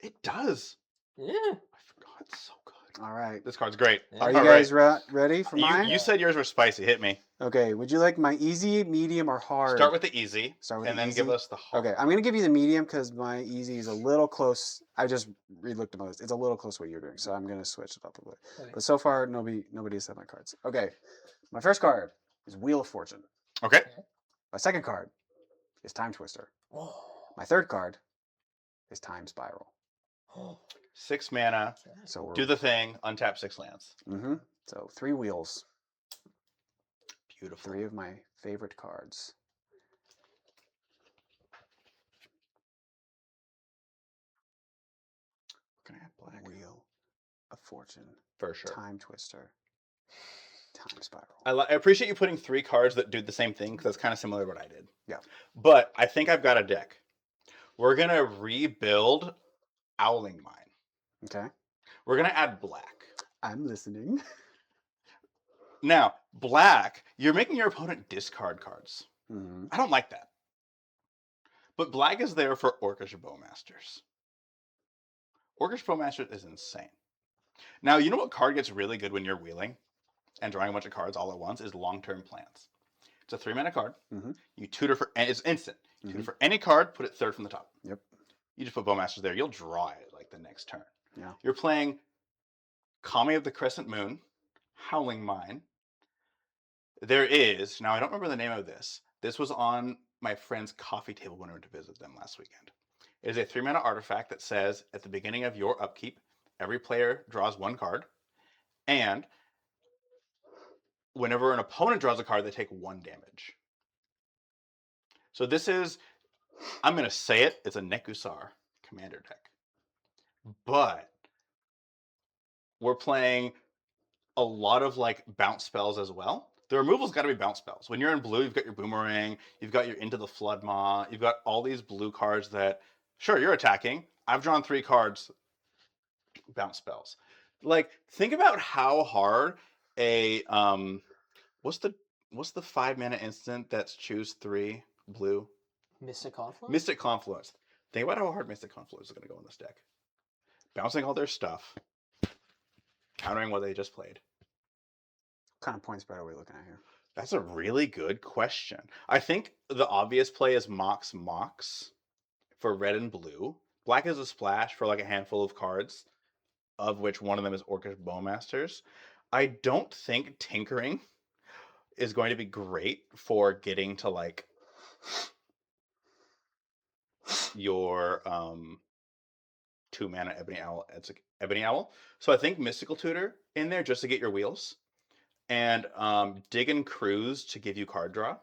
It does. Yeah. I forgot. It's so good. All right. This card's great. Yeah. Are you All guys right. ready for mine? You said yours were spicy. Hit me. Okay. Would you like my easy, medium, or hard? Start with the easy, Start with and the then give easy? us the hard. Okay, I'm gonna give you the medium because my easy is a little close. I just re-looked at my list. It's a little close to what you're doing, so I'm gonna switch it up a bit. Okay. But so far, nobody said my cards. Okay, my first card is Wheel of Fortune. Okay. My second card is Time Twister. Oh. My third card is Time Spiral. 6 mana. So we're Do the thing. Untap 6 lands. So 3 wheels, Beautiful. 3 of my favorite cards. Can I have black? Wheel of Fortune, For sure. Time Twister, Time Spiral. I appreciate you putting 3 cards that do the same thing because that's kind of similar to what I did. Yeah. But I think I've got a deck. We're gonna rebuild Owling Mine. Okay, We're gonna add black. I'm listening. Now, black, you're making your opponent discard cards. Mhm. I don't like that. But black is there for Orcish Bowmasters. Orcish Bowmasters is insane. Now, you know what card gets really good when you're wheeling and drawing a bunch of cards all at once is Long-Term Plans. It's a 3 mana card. Mhm. You tutor for, and it's instant. You tutor Mhm. for any card, put it third from the top. Yep. You just put Bowmasters there. You'll draw it like the next turn. Yeah. You're playing Kami of the Crescent Moon, Howling Mine. There is, now I don't remember the name of this. This was on my friend's coffee table when we went to visit them last weekend. It is a 3 mana artifact that says at the beginning of your upkeep, every player draws 1 card. And whenever an opponent draws a card, they take 1 damage. So this is, I'm going to say it, it's a Nekusar commander deck. But we're playing a lot of like bounce spells as well. The removal's got to be bounce spells. When you're in blue, you've got your Boomerang, you've got your Into the Flood Maw, you've got all these blue cards that, sure, you're attacking. I've drawn 3 cards, bounce spells. Like, think about how hard a what's the 5 mana instant that's choose 3 blue? Mystic Confluence? Mystic Confluence. Think about how hard Mystic Confluence is going to go in this deck. Bouncing all their stuff, countering what they just played. What kind of point spread are we looking at here? That's a really good question. I think the obvious play is Mox Mox for red and blue. Black is a splash for like a handful of cards, of which one of them is Orcish Bowmasters. I don't think Tinkering is going to be great for getting to like your 2 mana Ebony Owl. It's Ebony Owl. So I think Mystical Tutor in there just to get your wheels. And Dig and Cruise to give you card draw.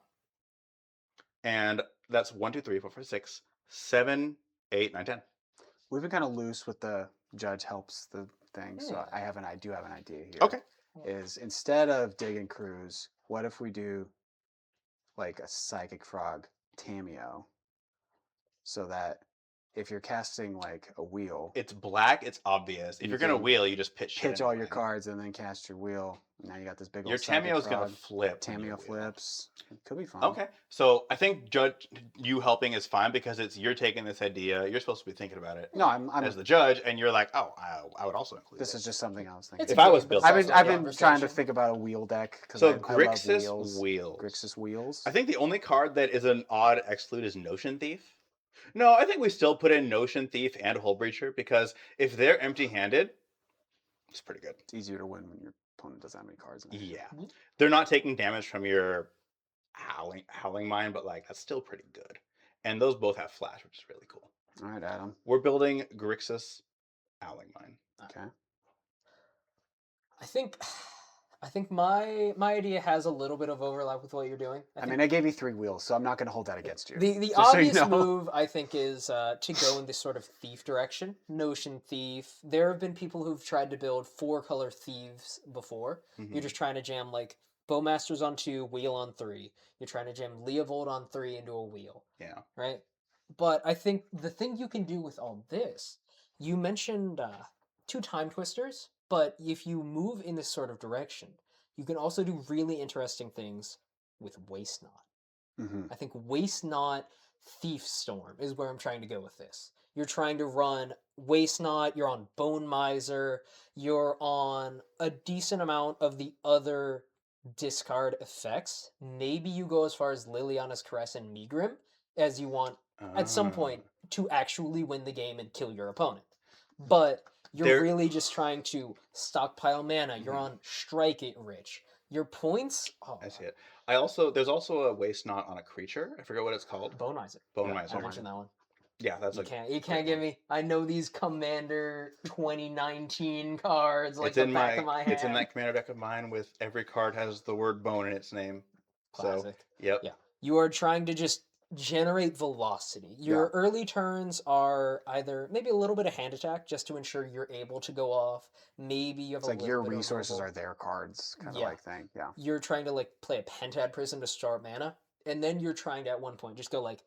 And that's 1, 2, 3, 4, 5, 6, 7, 8, 9, 10. We've been kind of loose with the judge helps the thing, so Yeah. I do have an idea here. Okay. Is instead of Dig and Cruise, what if we do like a Psychic Frog Tameo, so that if you're casting like a wheel, It's black. It's obvious. If You you're gonna can wheel, you just pitch. pitch all your cards and then cast your wheel. And now you got this big Your old Psychic Tameo's Frog. gonna flip. when you Tameo wheel. flips. It could be fun. Okay, so I think judge you helping is fine because you're taking this idea. You're supposed to be thinking about it No, I'm as the judge, and you're like, oh, I would also include this is just something I was thinking. It's If I was good, but built- it's I've also been a trying to conversation. think about a wheel deck because So I love Grixis wheels. wheels. Grixis wheels. I think the only card that is an odd exclude is Notion Thief. No, I think we still put in Notion Thief and Hull Breacher because if they're empty-handed, it's pretty good. It's easier to win when your opponent doesn't have any cards in it. Yeah, Mhm. they're not taking damage from your howling mine, but like that's still pretty good. And those both have flash, which is really cool. All right, Adam. We're building Grixis Howling Mine. Okay. I think my idea has a little bit of overlap with what you're doing. I mean, I gave you 3 wheels, so I'm not going to hold that against you. The Just so you obvious know. move, I think, is to go in this sort of thief direction. Notion Thief. There have been people who've tried to build 4-color thieves before. Mhm. You're just trying to jam like Bowmasters on 2, wheel on 3. You're trying to jam Leovold on 3 into a wheel, Yeah. right? But I think the thing you can do with all this, you mentioned 2 Time Twisters, but if you move in this sort of direction, you can also do really interesting things with Waste Not. Mm-hmm. I think Waste Not Thief Storm is where I'm trying to go with this. You're trying to run Waste Not, you're on Bone Miser, you're on a decent amount of the other discard effects. Maybe you go as far as Liliana's Caress and Megrim, as you want at some point to actually win the game and kill your opponent. But you're There- really just trying to stockpile mana. You're Mhm. on Strike It Rich. Your points? Oh, I see it. There's also a Waste Not on a creature. I forget what it's called. Bone Miser. Bone Yeah, Miser. I mentioned that one. Yeah, that's You a can't great give one. me. I know these Commander 2019 cards like It's the in back of my hand. It's in that commander deck of mine with every card has the word bone in its name. So, Classic. yep. Yeah. You are trying to just generate velocity. Your early turns are either maybe a little bit of hand attack just to ensure you're able to go off. Maybe you have It's a like little your bit of resources mobile. are their cards, kind of Yeah. like thing. Yeah. You're trying to like play a Pentad Prism to start mana, and then you're trying to at one point just go like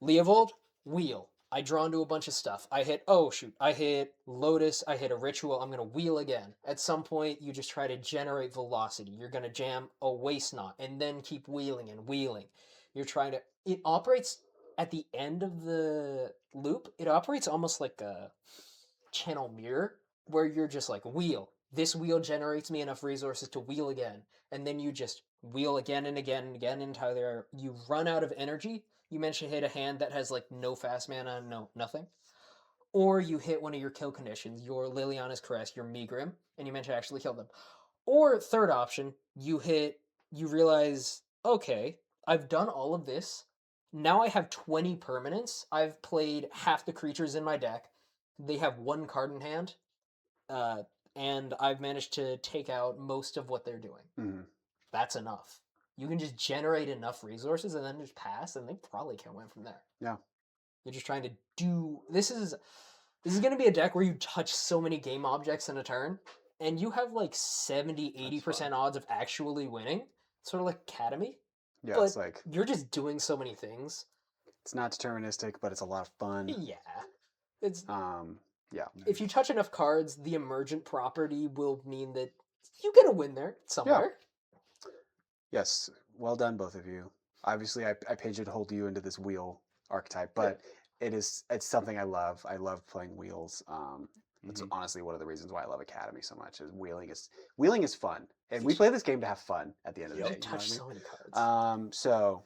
Leovold, wheel. I draw into a bunch of stuff. I hit Lotus, I hit a ritual, I'm gonna wheel again. At some point you just try to generate velocity. You're gonna jam a Waste Knot and then keep wheeling and wheeling. You're trying to it operates at the end of the loop, it operates almost like a channel mirror where you're just like wheel. This wheel generates me enough resources to wheel again, and then you just wheel again and again and again until you run out of energy. You mentioned hit a hand that has like no fast mana, no nothing, or you hit one of your kill conditions, your Liliana's Caress, your Megrim, and you mentioned actually kill them. Or third option, you realize, okay, I've done all of this. Now I have 20 permanents. I've played half the creatures in my deck. They have 1 card in hand. and I've managed to take out most of what they're doing. Mhm. That's enough. You can just generate enough resources and then just pass, and they probably can win from there. Yeah. You're just trying to do. This is going to be a deck where you touch so many game objects in a turn, and you have like 70, 80% odds of actually winning. Sort of like Academy, Yeah, but it's like you're just doing so many things. it's not deterministic, but it's a lot of fun. Yeah, it's Yeah. if you touch enough cards, the emergent property will mean that you get a win there somewhere. Yes. Well done, both of you. Obviously, I pigeonholed you into this wheel archetype, but it's something I love. I love playing wheels. That's honestly one of the reasons why I love Academy so much. Is wheeling is fun, and we play this game to have fun at the end of the You day. don't You know touch what so many cards. I mean? So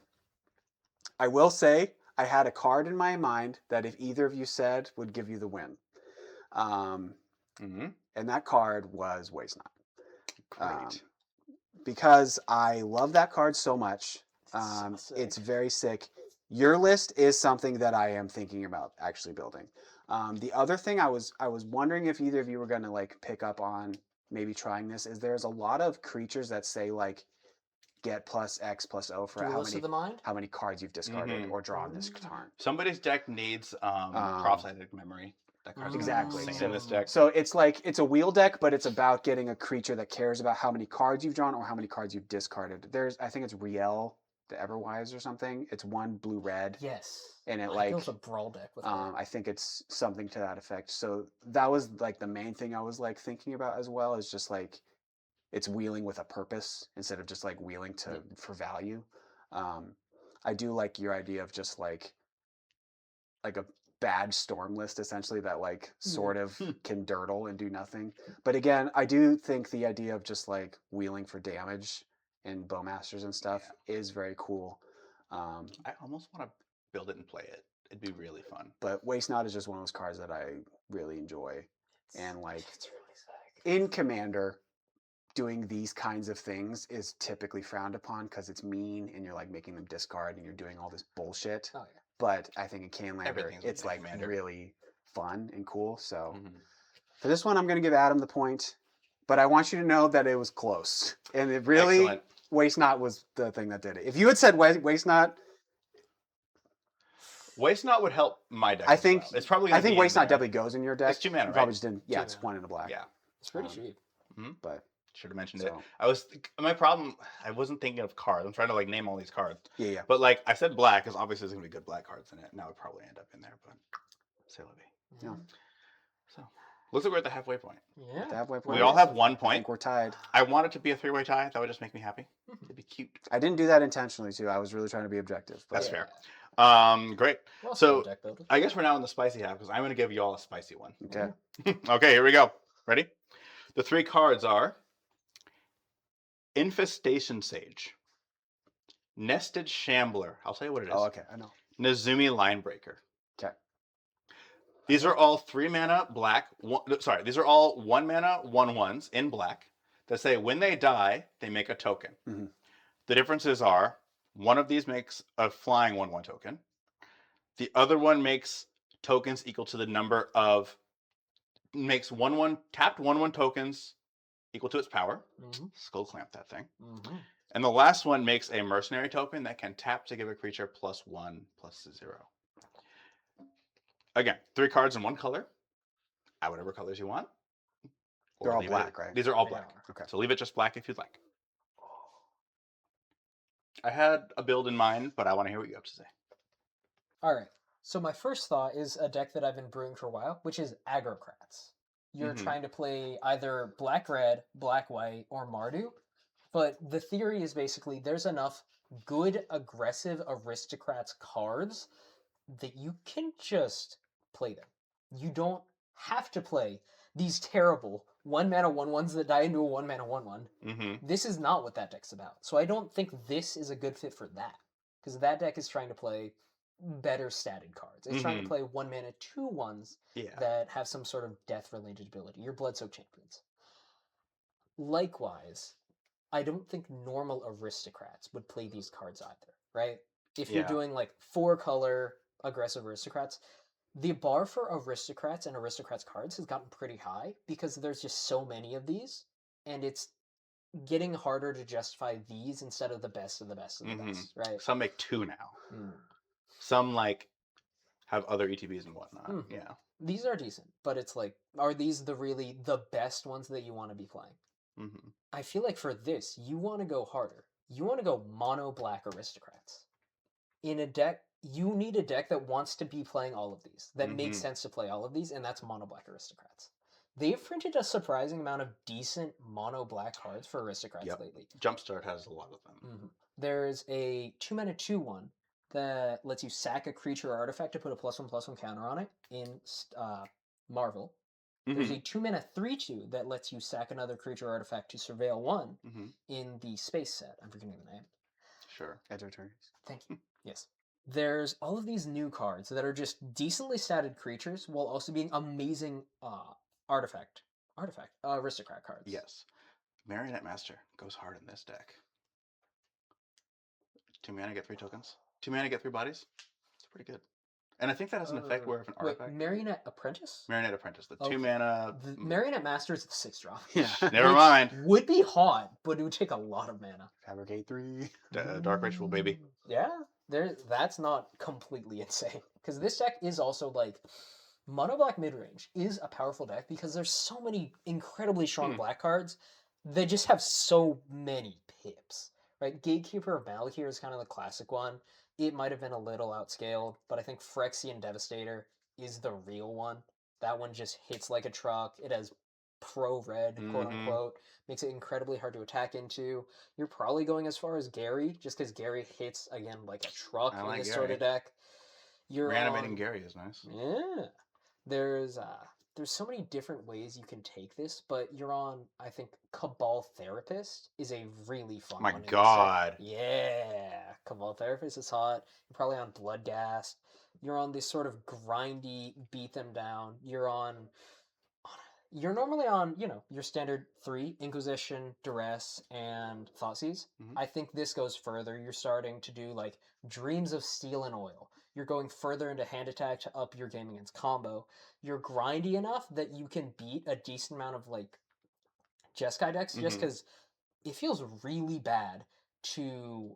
I will say I had a card in my mind that if either of you said would give you the win. And that card was Waste Not. Great. Because I love that card so much. So sick. It's very sick. Your list is something that I am thinking about actually building. The other thing I was wondering if either of you were going to like pick up on maybe trying this is there's a lot of creatures that say like get plus X plus O for Duelist of the Mind? how many cards you've discarded or drawn this turn. Somebody's deck needs cross-sided memory. That card's Exactly. insane in this deck. So it's like it's a wheel deck, but it's about getting a creature that cares about how many cards you've drawn or how many cards you've discarded. I think it's Riel, the Everwise or something. It's 1 blue red. Yes. And it I built a brawl deck with that. I think it's something to that effect. So that was like the main thing I was like thinking about as well, is just like it's wheeling with a purpose instead of just like wheeling for value. I do like your idea of just like a bad storm list essentially that like sort of can dirtle and do nothing. But again, I do think the idea of just like wheeling for damage and bowmasters and stuff is very cool. I almost want to build it and play it. It'd be really fun. But Waste Not is just one of those cards that I really enjoy. And like It's really sick. in Commander, doing these kinds of things is typically frowned upon because it's mean and you're like making them discard and you're doing all this bullshit. Oh yeah. But I think in Canlander, Everything's it's in like Commander. really fun and cool. So for this one, I'm going to give Adam the point. But I want you to know that it was close. And it really, Excellent. Waste Not was the thing that did it. If you had said Waste Not, Waste Not would help my deck. I as think well. It's probably. I think Waste Not there. definitely goes in your deck. It's 2 mana, You right? probably just didn't. Yeah, 2 it's mana. 1 in a black. Yeah, It's pretty cheap. But should have mentioned So- it. I was my problem. I wasn't thinking of cards. I'm trying to like name all these cards. yeah. But like I said, black because obviously there's gonna be good black cards in it, and that would probably end up in there. But say la vie. Yeah. So looks like we're at the halfway point. Yeah. That way We all have 1 I point. think we're tied. I want it to be a 3-way tie. That would just make me happy. It'd be cute. I didn't do that intentionally too. I was really trying to be objective. But That's Yeah. fair. Great. Well, So, deck builder. I guess we're now in the spicy half because I'm going to give you all a spicy one. Okay. Okay, here we go. Ready? The 3 cards are Infestation Sage, Nested Shambler. I'll tell you what it is. Oh, okay. I know. Nezumi Linebreaker. Okay. These are all 3 mana black. These are all 1 mana 1/1s in black that say when they die, they make a token. Mhm. The differences are one of these makes a flying 1/1 token. The other one makes tokens equal to the number of makes 1/1 tapped 1/1 tokens equal to its power. Skull clamp that thing. And the last one makes a mercenary token that can tap to give a creature +1/+0. Again, 3 cards in 1 color. Add whatever colors you want. Or They're all leave black, it- right? These are all They black. are. Okay. So leave it just black if you'd like. I had a build in mind, but I want to hear what you have to say. All right. So my first thought is a deck that I've been brewing for a while, which is Agrocrats. You're Mhm. trying to play either black-red, black-white, or Mardu. But the theory is basically there's enough good, aggressive aristocrats cards that you can just play them. You don't have to play these terrible 1 mana 1/1s that die into a 1 mana 1/1. Mm-hmm. This is not what that deck's about. So I don't think this is a good fit for that. Because that deck is trying to play better statted cards. It's trying to play 1 mana 2/1s Yeah. that have some sort of death related ability. Your Bloodsoaked Champions. Likewise, I don't think normal aristocrats would play these cards either, right? If you're Yeah. doing like 4 color aggressive aristocrats, The bar for aristocrats and aristocrats cards has gotten pretty high because there's just so many of these, and it's getting harder to justify these instead of the best of the best of the best, right? Some make 2 now. Mm. Some like have other ETBs and whatnot. Mhm. Yeah. These are decent, but it's like, are these the best ones that you want to be playing? Mm-hmm. I feel like for this, you want to go harder. You want to go mono black aristocrats. In a deck, you need a deck that wants to be playing all of these, that makes sense to play all of these, and that's mono black aristocrats. They've printed a surprising amount of decent mono black cards for aristocrats lately. Jumpstart has a lot of them. There's a 2-mana 2/1 that lets you sack a creature or artifact to put a +1/+1 counter on it in Marvel. There's a 2-mana 3/2 that lets you sack another creature or artifact to surveil 1 in the space set. I'm forgetting the name. Sure. Edge attorneys. Thank you. Yes. There's all of these new cards that are just decently statted creatures while also being amazing aristocrat cards. Yes. Marionette Master goes hard in this deck. 2 mana, get 3 tokens. 2 mana, get 3 bodies. It's pretty good. And I think that has an effect where if an artifact... Wait, Marionette Apprentice? Marionette Apprentice, the 2 mana... The Marionette Master is the 6-drop. Yeah. Never mind. Would be hot, but it would take a lot of mana. Fabricate 3. Dark Ritual, baby. Yeah, that's not completely insane. Because this deck is also like... Mono Black Midrange is a powerful deck because there's so many incredibly strong black cards. They just have so many pips. Right? Gatekeeper of Malakir is kind of the classic one. It might have been a little outscaled, but I think Phyrexian Devastator is the real one. That one just hits like a truck. It has pro-red, quote-unquote. Makes it incredibly hard to attack into. You're probably going as far as Gary, just because Gary hits, again, like a truck in this sort of deck. Reanimating Gary is nice. Yeah. There's so many different ways you can take this, but you're on, I think, Cabal Therapist is a really fun one. My God. Yeah. Cabal Therapist is hot. You're probably on Bloodghast. You're on this sort of grindy, beat them down. You're normally on, your standard 3, Inquisition, Duress, and Thoughtseize. I think this goes further. You're starting to do, like, Dreams of Steel and Oil. You're going further into hand attack to up your game against combo. You're grindy enough that you can beat a decent amount of, like, Jeskai decks, just because it feels really bad to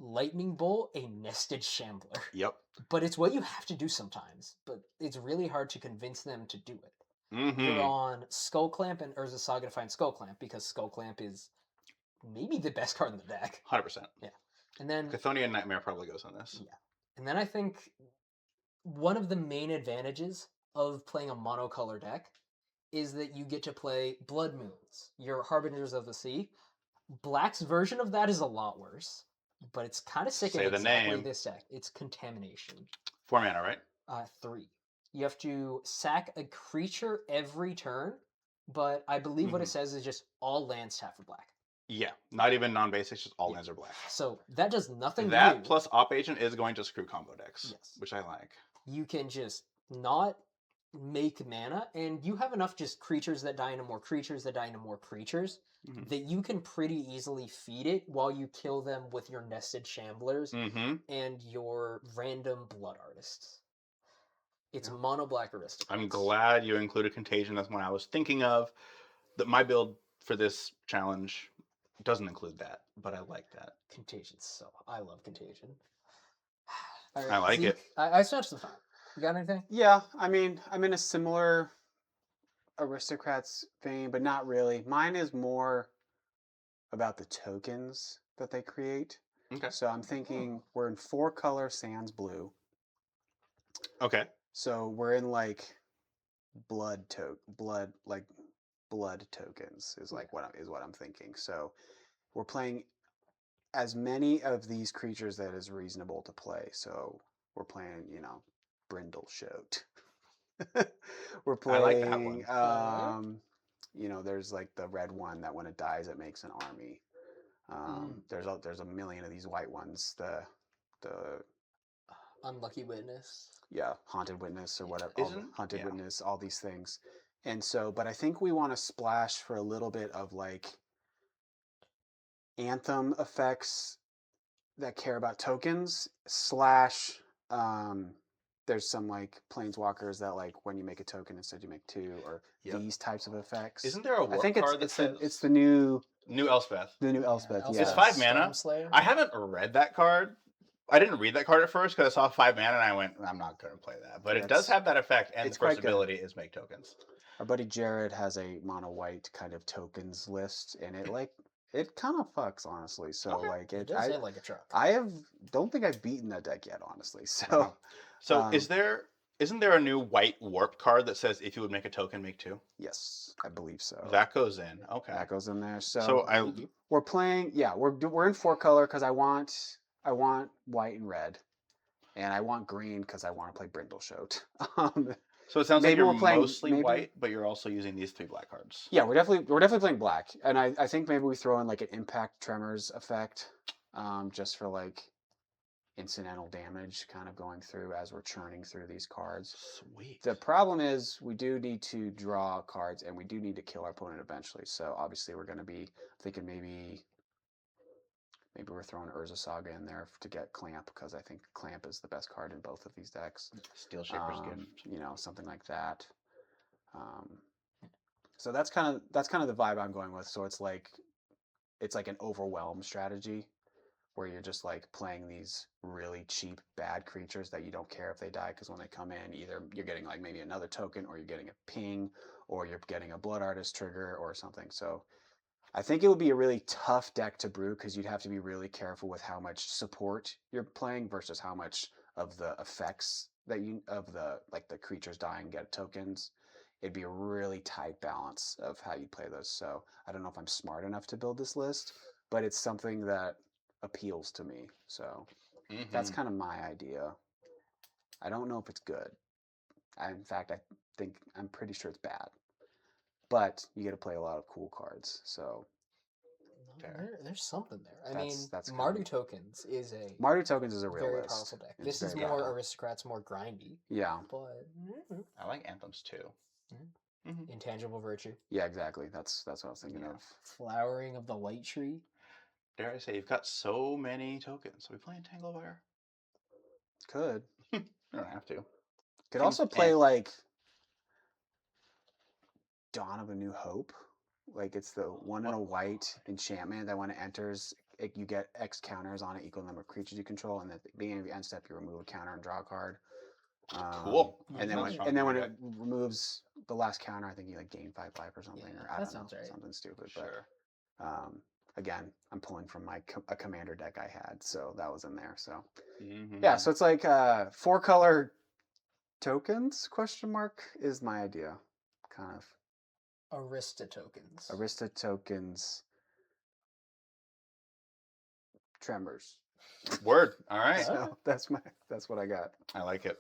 Lightning Bolt a Nested Shambler. Yep. But it's what you have to do sometimes. But it's really hard to convince them to do it. You're on Skull Clamp and Urza Saga to find Skull Clamp, because Skull Clamp is maybe the best card in the deck. 100%. Yeah. And then Chthonian Nightmare probably goes on this. Yeah. And then I think one of the main advantages of playing a monocolor deck is that you get to play Blood Moons, your Harbingers of the Sea. Black's version of that is a lot worse, but it's kind of sick in exactly this deck. It's Contamination. 4 mana, right? 3. You have to sack a creature every turn, but I believe what it says is just all lands tap for black. Yeah, not even non-basics, just all lands are black. So that does nothing That new. plus Op Agent is going to screw combo decks, which I like. You can just not make mana, and you have enough just creatures that die into more creatures that die into more creatures that you can pretty easily feed it while you kill them with your Nested Shamblers and your random Blood Artists. It's mono black aristocrats. I'm glad you included Contagion. That's one I was thinking of. That my build for this challenge doesn't include that, but I like that. I love Contagion. Right, I like it. I spent some time. You got anything? Yeah, I mean, I'm in a similar aristocrats vein, but not really. Mine is more about the tokens that they create. Okay. So I'm thinking we're in 4-color sans blue. Okay. So we're in like blood tokens is like what I'm thinking. So we're playing as many of these creatures that is reasonable to play. So we're playing, Brindle Shoat. We're playing. I like that one. There's like the red one that when it dies it makes an army. There's a million of these white ones. The Unlucky Witness. Yeah, Haunted Witness or whatever. Haunted Witness, all these things. And so, but I think we want to splash for a little bit of like Anthem effects that care about tokens / there's some like planeswalkers that like when you make a token instead you make 2 or Yep. these types of effects. Isn't there a I warp think card that it's says it's the new Elspeth? Elspeth. Elspeth Yeah. It's 5 mana. Stormslayer. I haven't read that card. I didn't read that card at first because I saw 5 mana and I went, I'm not going to play that. But Yeah, it does have that effect, and it's the first quite good. ability is make tokens. Our buddy Jared has a mono white kind of tokens list, and it kind of fucks honestly. So Okay. like It does hit like a truck. don't think I've beaten that deck yet, honestly. So Wow. So um, isn't there a new white warp card that says if you would make a token, make 2? yes, I believe so. That goes in. Okay. That goes in there. So So we're playing. Yeah, we're in 4 color because I want white and red, and I want green because I want to play Brindleshote. So it sounds like Maybe you're we're playing- mostly maybe- white, but you're also using these 3 black cards. Yeah, we're definitely playing black, and I think maybe we throw in like an impact tremors effect, just for like incidental damage, kind of going through as we're churning through these cards. Sweet. The problem is we do need to draw cards, and we do need to kill our opponent eventually. So obviously we're going to be thinking maybe we're throwing Urza Saga in there to get Clamp because I think Clamp is the best card in both of these decks. Steel Shaper's Gift. You know, something like that. So that's kind of the vibe I'm going with. So it's like an overwhelm strategy where you're just like playing these really cheap bad creatures that you don't care if they die because when they come in, either you're getting like maybe another token or you're getting a ping or you're getting a Blood Artist trigger or something. So I think it would be a really tough deck to brew because you'd have to be really careful with how much support you're playing versus how much of the effects that the creatures die and get tokens. It'd be a really tight balance of how you play those. So I don't know if I'm smart enough to build this list, but it's something that appeals to me. So that's kind of my idea. I don't know if it's good. In fact, I'm pretty sure it's bad. But you get to play a lot of cool cards. So There's something there. I mean, that's Mardu Tokens is a Mardu Tokens is a real very list. powerful deck. It's This is very more powerful. Aristocrats, more grindy. Yeah. But I like Anthems too. Intangible Virtue. Yeah, exactly. That's what I was thinking of. Flowering of the Light Tree. Dare I say, you've got so many tokens. Are we playing Tanglewire? Could. You don't have to. Could also play like Dawn of a New Hope. Like it's the 1 and a white enchantment that when it enters, you get X counters on it equal number of creatures you control, and at the beginning of the end step, you remove a counter and draw a card. Cool. And then when it removes the last counter, I think you like gain 5 life or something, or I don't know, something stupid. Sure. But again, I'm pulling from a commander deck I had, so that was in there. So yeah, so it's like 4 color tokens ? Is my idea, kind of. Arista Tokens. Arista Tokens. Tremors. Word. All right. So that's what I got. I like it.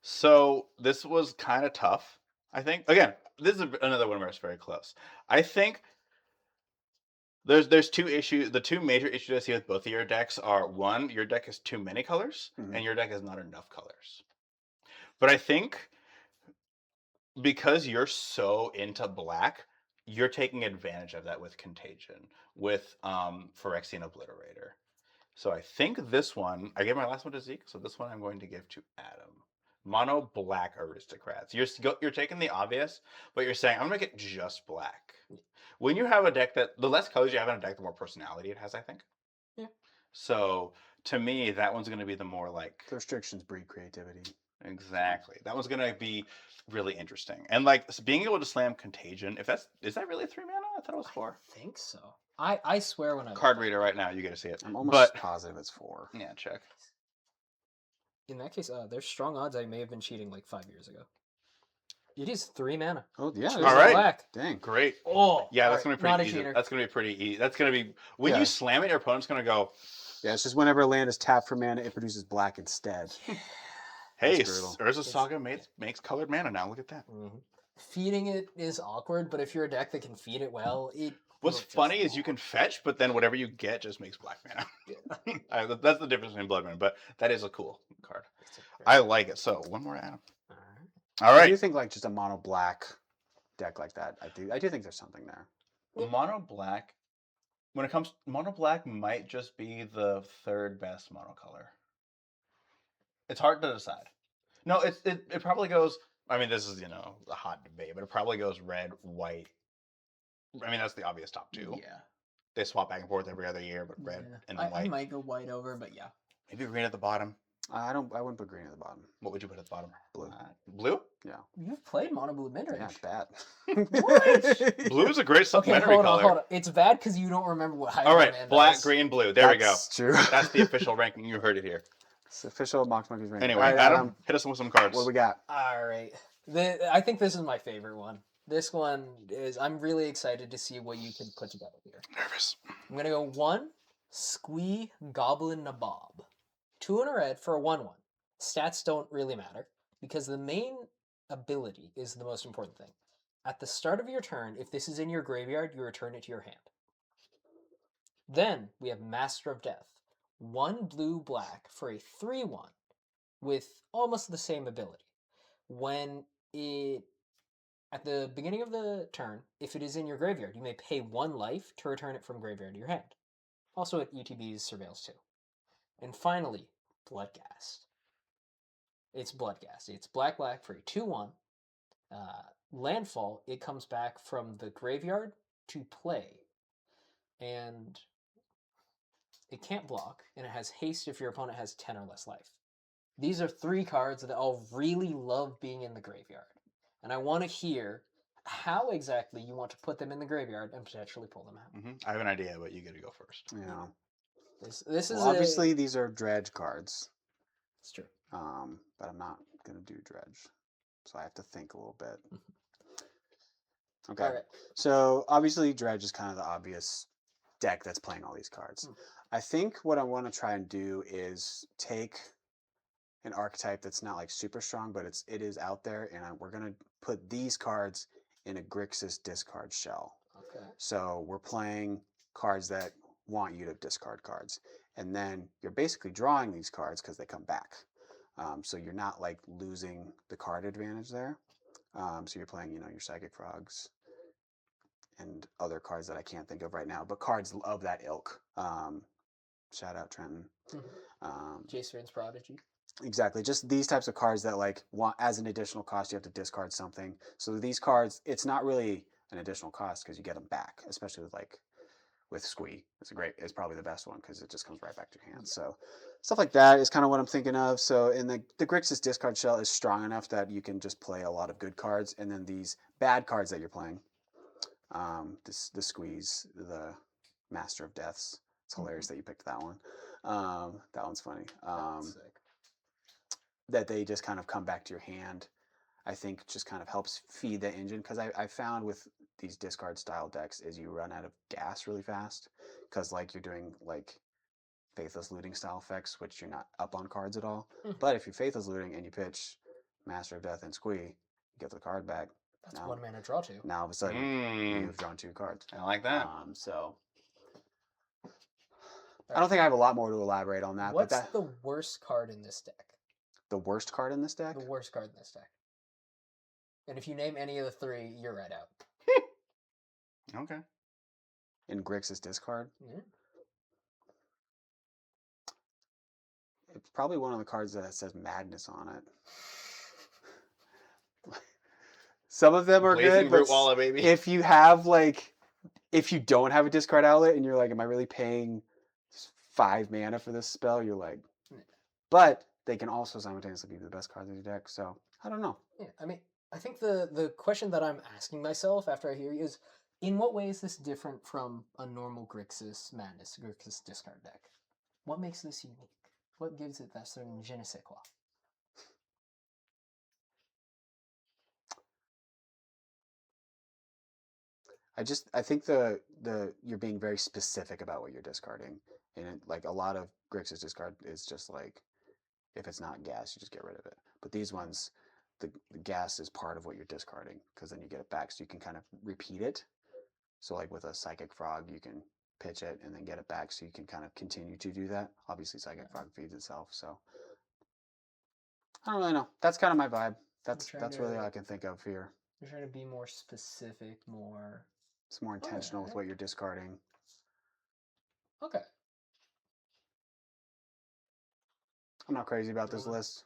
So this was kind of tough, I think. Again, this is another one where it's very close. I think there's 2 issues. The 2 major issues I see with both of your decks are, one, your deck has too many colors, and your deck has not enough colors. But I think because you're so into black, you're taking advantage of that with Contagion, with Phyrexian Obliterator. So I think this one, I gave my last one to Zeke, so this one I'm going to give to Adam. Mono black Aristocrats. You're taking the obvious, but you're saying, I'm going to make it just black. When you have a deck the less colors you have in a deck, the more personality it has, I think. Yeah. So to me, that one's going to be the more like... The restrictions breed creativity. Exactly. That one's going to be really interesting. And like being able to slam Contagion, is that really 3 mana? I thought it was 4. I think so. I swear when I Card reader right now, you get to see it. I'm almost positive it's 4. Yeah, check. In that case, there's strong odds I may have been cheating like 5 years ago. It is 3 mana. Oh yeah. All right. Black. Dang. Great. Oh. Yeah, that's gonna be pretty not a easy. cheater. That's gonna be pretty easy. That's gonna be when you slam it, your opponent's gonna go. Yeah, it's just whenever a land is tapped for mana, it produces black instead. Hey, Urza Saga makes colored mana now. Look at that. Mm-hmm. Feeding it is awkward, but if you're a deck that can feed it well, What's funny is you can fetch, but then whatever you get just makes black mana. Yeah. That's the difference between Blood Moon, but that is a cool card. I like it. So one more, Adam. All right. I do think like just a mono black deck like that. I do think there's something there. Mono black. When it comes, mono black might just be the 3rd best mono color. It's hard to decide No, it probably goes. I mean, this is a hot debate, but it probably goes red, white. I mean, that's the obvious top two. Yeah. They swap back and forth every other year, but red and then I white. might go white over, but yeah. Maybe green at the bottom. I wouldn't put green at the bottom. What would you put at the bottom? Blue. Blue? Yeah. You've played Mono Blue Midrange. Yeah, bad. What? Blue is a great Okay, supplementary hold on, color. hold on. It's bad because you don't remember what All right, Highlander black, does. green, blue. There we go. That's true. That's the official ranking. You heard it here. It's official Mox Monkeys ranking. Anyway, All right, Adam, hit us with some cards. What do we got? All right. I think this is my favorite one. This one is, I'm really excited to see what you can put together here. Nervous. I'm going to go 1, Squee Goblin Nabob. 2 in a red for a 1/1. Stats don't really matter because the main ability is the most important thing. At the start of your turn, if this is in your graveyard, you return it to your hand. Then we have Master of Death. 1 blue-black for a 3/1 with almost the same ability. At the beginning of the turn, if it is in your graveyard, you may pay 1 life to return it from graveyard to your hand. Also at UTB's Surveils too. And finally, Bloodghast. It's Bloodghast. It's black for a 2/1. Landfall, it comes back from the graveyard to play. And it can't block, and it has haste if your opponent has 10 or less life. These are 3 cards that all really love being in the graveyard. And I want to hear how exactly you want to put them in the graveyard and potentially pull them out. I have an idea, but you get to go first. Yeah. This is obviously these are dredge cards. It's true. But I'm not gonna do dredge, so I have to think a little bit. Okay. All right. So obviously dredge is kind of the obvious deck that's playing all these cards. I think what I want to try and do is take an archetype that's not like super strong, but it is out there, and we're gonna put these cards in a Grixis discard shell. Okay. So we're playing cards that want you to discard cards, and then you're basically drawing these cards because they come back. So you're not like losing the card advantage there. So you're playing, your Psychic Frogs and other cards that I can't think of right now, but cards of that ilk. Shout out Trenton. Jace's Prodigy. Exactly, just these types of cards that like want as an additional cost you have to discard something. So these cards, it's not really an additional cost because you get them back, especially with Squee. It's probably the best one because it just comes right back to your hand. So stuff like that is kind of what I'm thinking of. So in the Grixis discard shell is strong enough that you can just play a lot of good cards, and then these bad cards that you're playing, the Squeeze, the Master of Deaths. It's hilarious that you picked that one. That one's funny. That's sick. That they just kind of come back to your hand, I think just kind of helps feed the engine, because I found with these discard style decks is you run out of gas really fast because like you're doing like Faithless Looting style effects, which you're not up on cards at all. But if you're Faithless Looting and you pitch Master of Death and Squee, you get the card back. That's 1 mana draw 2. Now all of a sudden you've drawn 2 cards. I like that. So I don't think I have a lot more to elaborate on that. What's the worst card in this deck? The worst card in this deck? The worst card in this deck. And if you name any of the 3, you're right out. Okay. In Grixis discard? Yeah. It's probably one of the cards that says Madness on it. Some of them are Blazing good, Root but Walla, baby. if you don't have a discard outlet and you're like, am I really paying 5 mana for this spell? You're like, but they can also simultaneously be the best cards in your deck. So I don't know. Yeah, I mean, I think the question that I'm asking myself after I hear you is, in what way is this different from a normal Grixis Madness, Grixis discard deck? What makes this unique? What gives it that certain je ne sais quoi? I think the you're being very specific about what you're discarding, and like a lot of Grixis discard is just like, if it's not gas, you just get rid of it. But these ones, the gas is part of what you're discarding, because then you get it back, so you can kind of repeat it. So like with a Psychic Frog, you can pitch it and then get it back, so you can kind of continue to do that. Obviously, Psychic Frog feeds itself, so I don't really know. That's kind of my vibe. That's really all I can think of here. You're trying to be more specific, more... It's more intentional with what you're discarding. Okay. I'm not crazy about this list.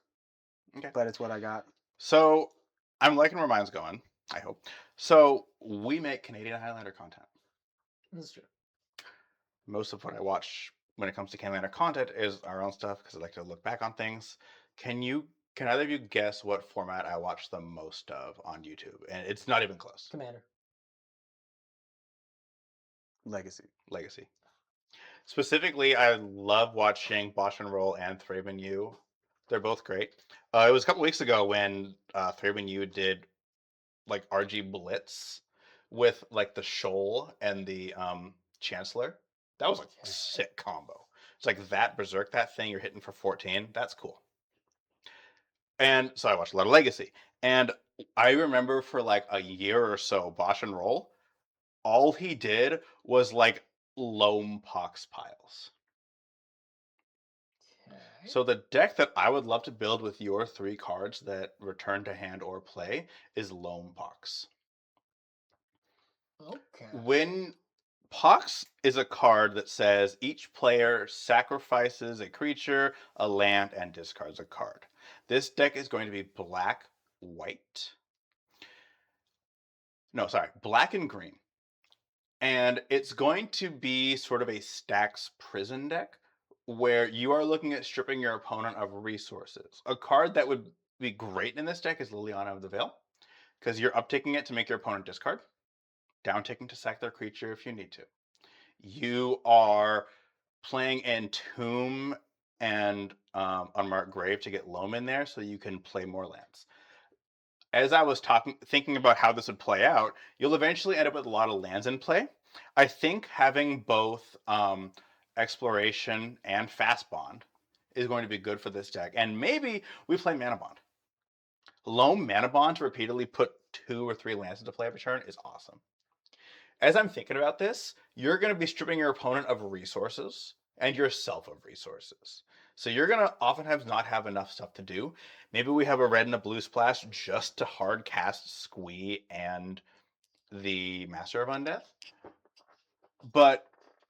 Okay. but it's what I got. So I'm liking where mine's going. I hope. So we make Canadian Highlander content. That's true. Most of what I watch when it comes to Canadian content is our own stuff because I like to look back on things. Can either of you guess what format I watch the most of on YouTube? And it's not even close. Commander. Legacy. Legacy. Specifically, I love watching Bosch and Roll and Thraben U. They're both great. It was a couple weeks ago when Thraben U did like RG Blitz with like the Shoal and the Chancellor. That was a sick combo. It's like that Berserk, that thing you're hitting for 14. That's cool. And so I watched a lot of Legacy. And I remember for like a year or so, Bosch and Roll, all he did was like loam pox piles. Okay. So the deck that I would love to build with your 3 cards that return to hand or play is Loam Pox. Okay. When Pox is a card that says each player sacrifices a creature, a land, and discards a card. This deck is going to be black, white. No, sorry, black and green. And it's going to be sort of a stacks prison deck where you are looking at stripping your opponent of resources. A card that would be great in this deck is Liliana of the Veil because you're uptaking it to make your opponent discard, downtaking to sack their creature if you need to. You are playing Entomb and Unmarked Grave to get Loam in there so you can play more lands. As I was thinking about how this would play out, you'll eventually end up with a lot of lands in play. I think having both exploration and fast bond is going to be good for this deck. And maybe we play mana bond. Loam mana bond to repeatedly put 2 or 3 lands into play every turn is awesome. As I'm thinking about this, you're going to be stripping your opponent of resources and yourself of resources. So you're going to often not have enough stuff to do. Maybe we have a red and a blue splash just to hard cast Squee and the Master of Undeath. But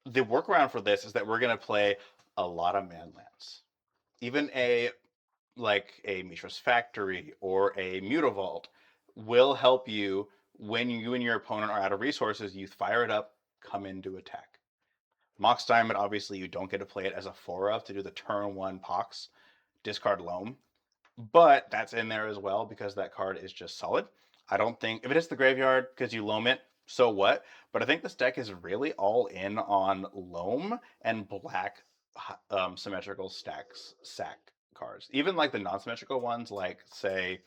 the workaround for this is that we're going to play a lot of man lands. Even like a Mishra's Factory or a Mutavault will help you when you and your opponent are out of resources. You fire it up, come in to attack. Mox Diamond, obviously, you don't get to play it as a 4-of to do the turn 1 Pox, discard Loam. But that's in there as well because that card is just solid. I don't think, if it hits the graveyard because you Loam it, so what? But I think this deck is really all in on Loam and black symmetrical sack cards. Even like the non-symmetrical ones, like say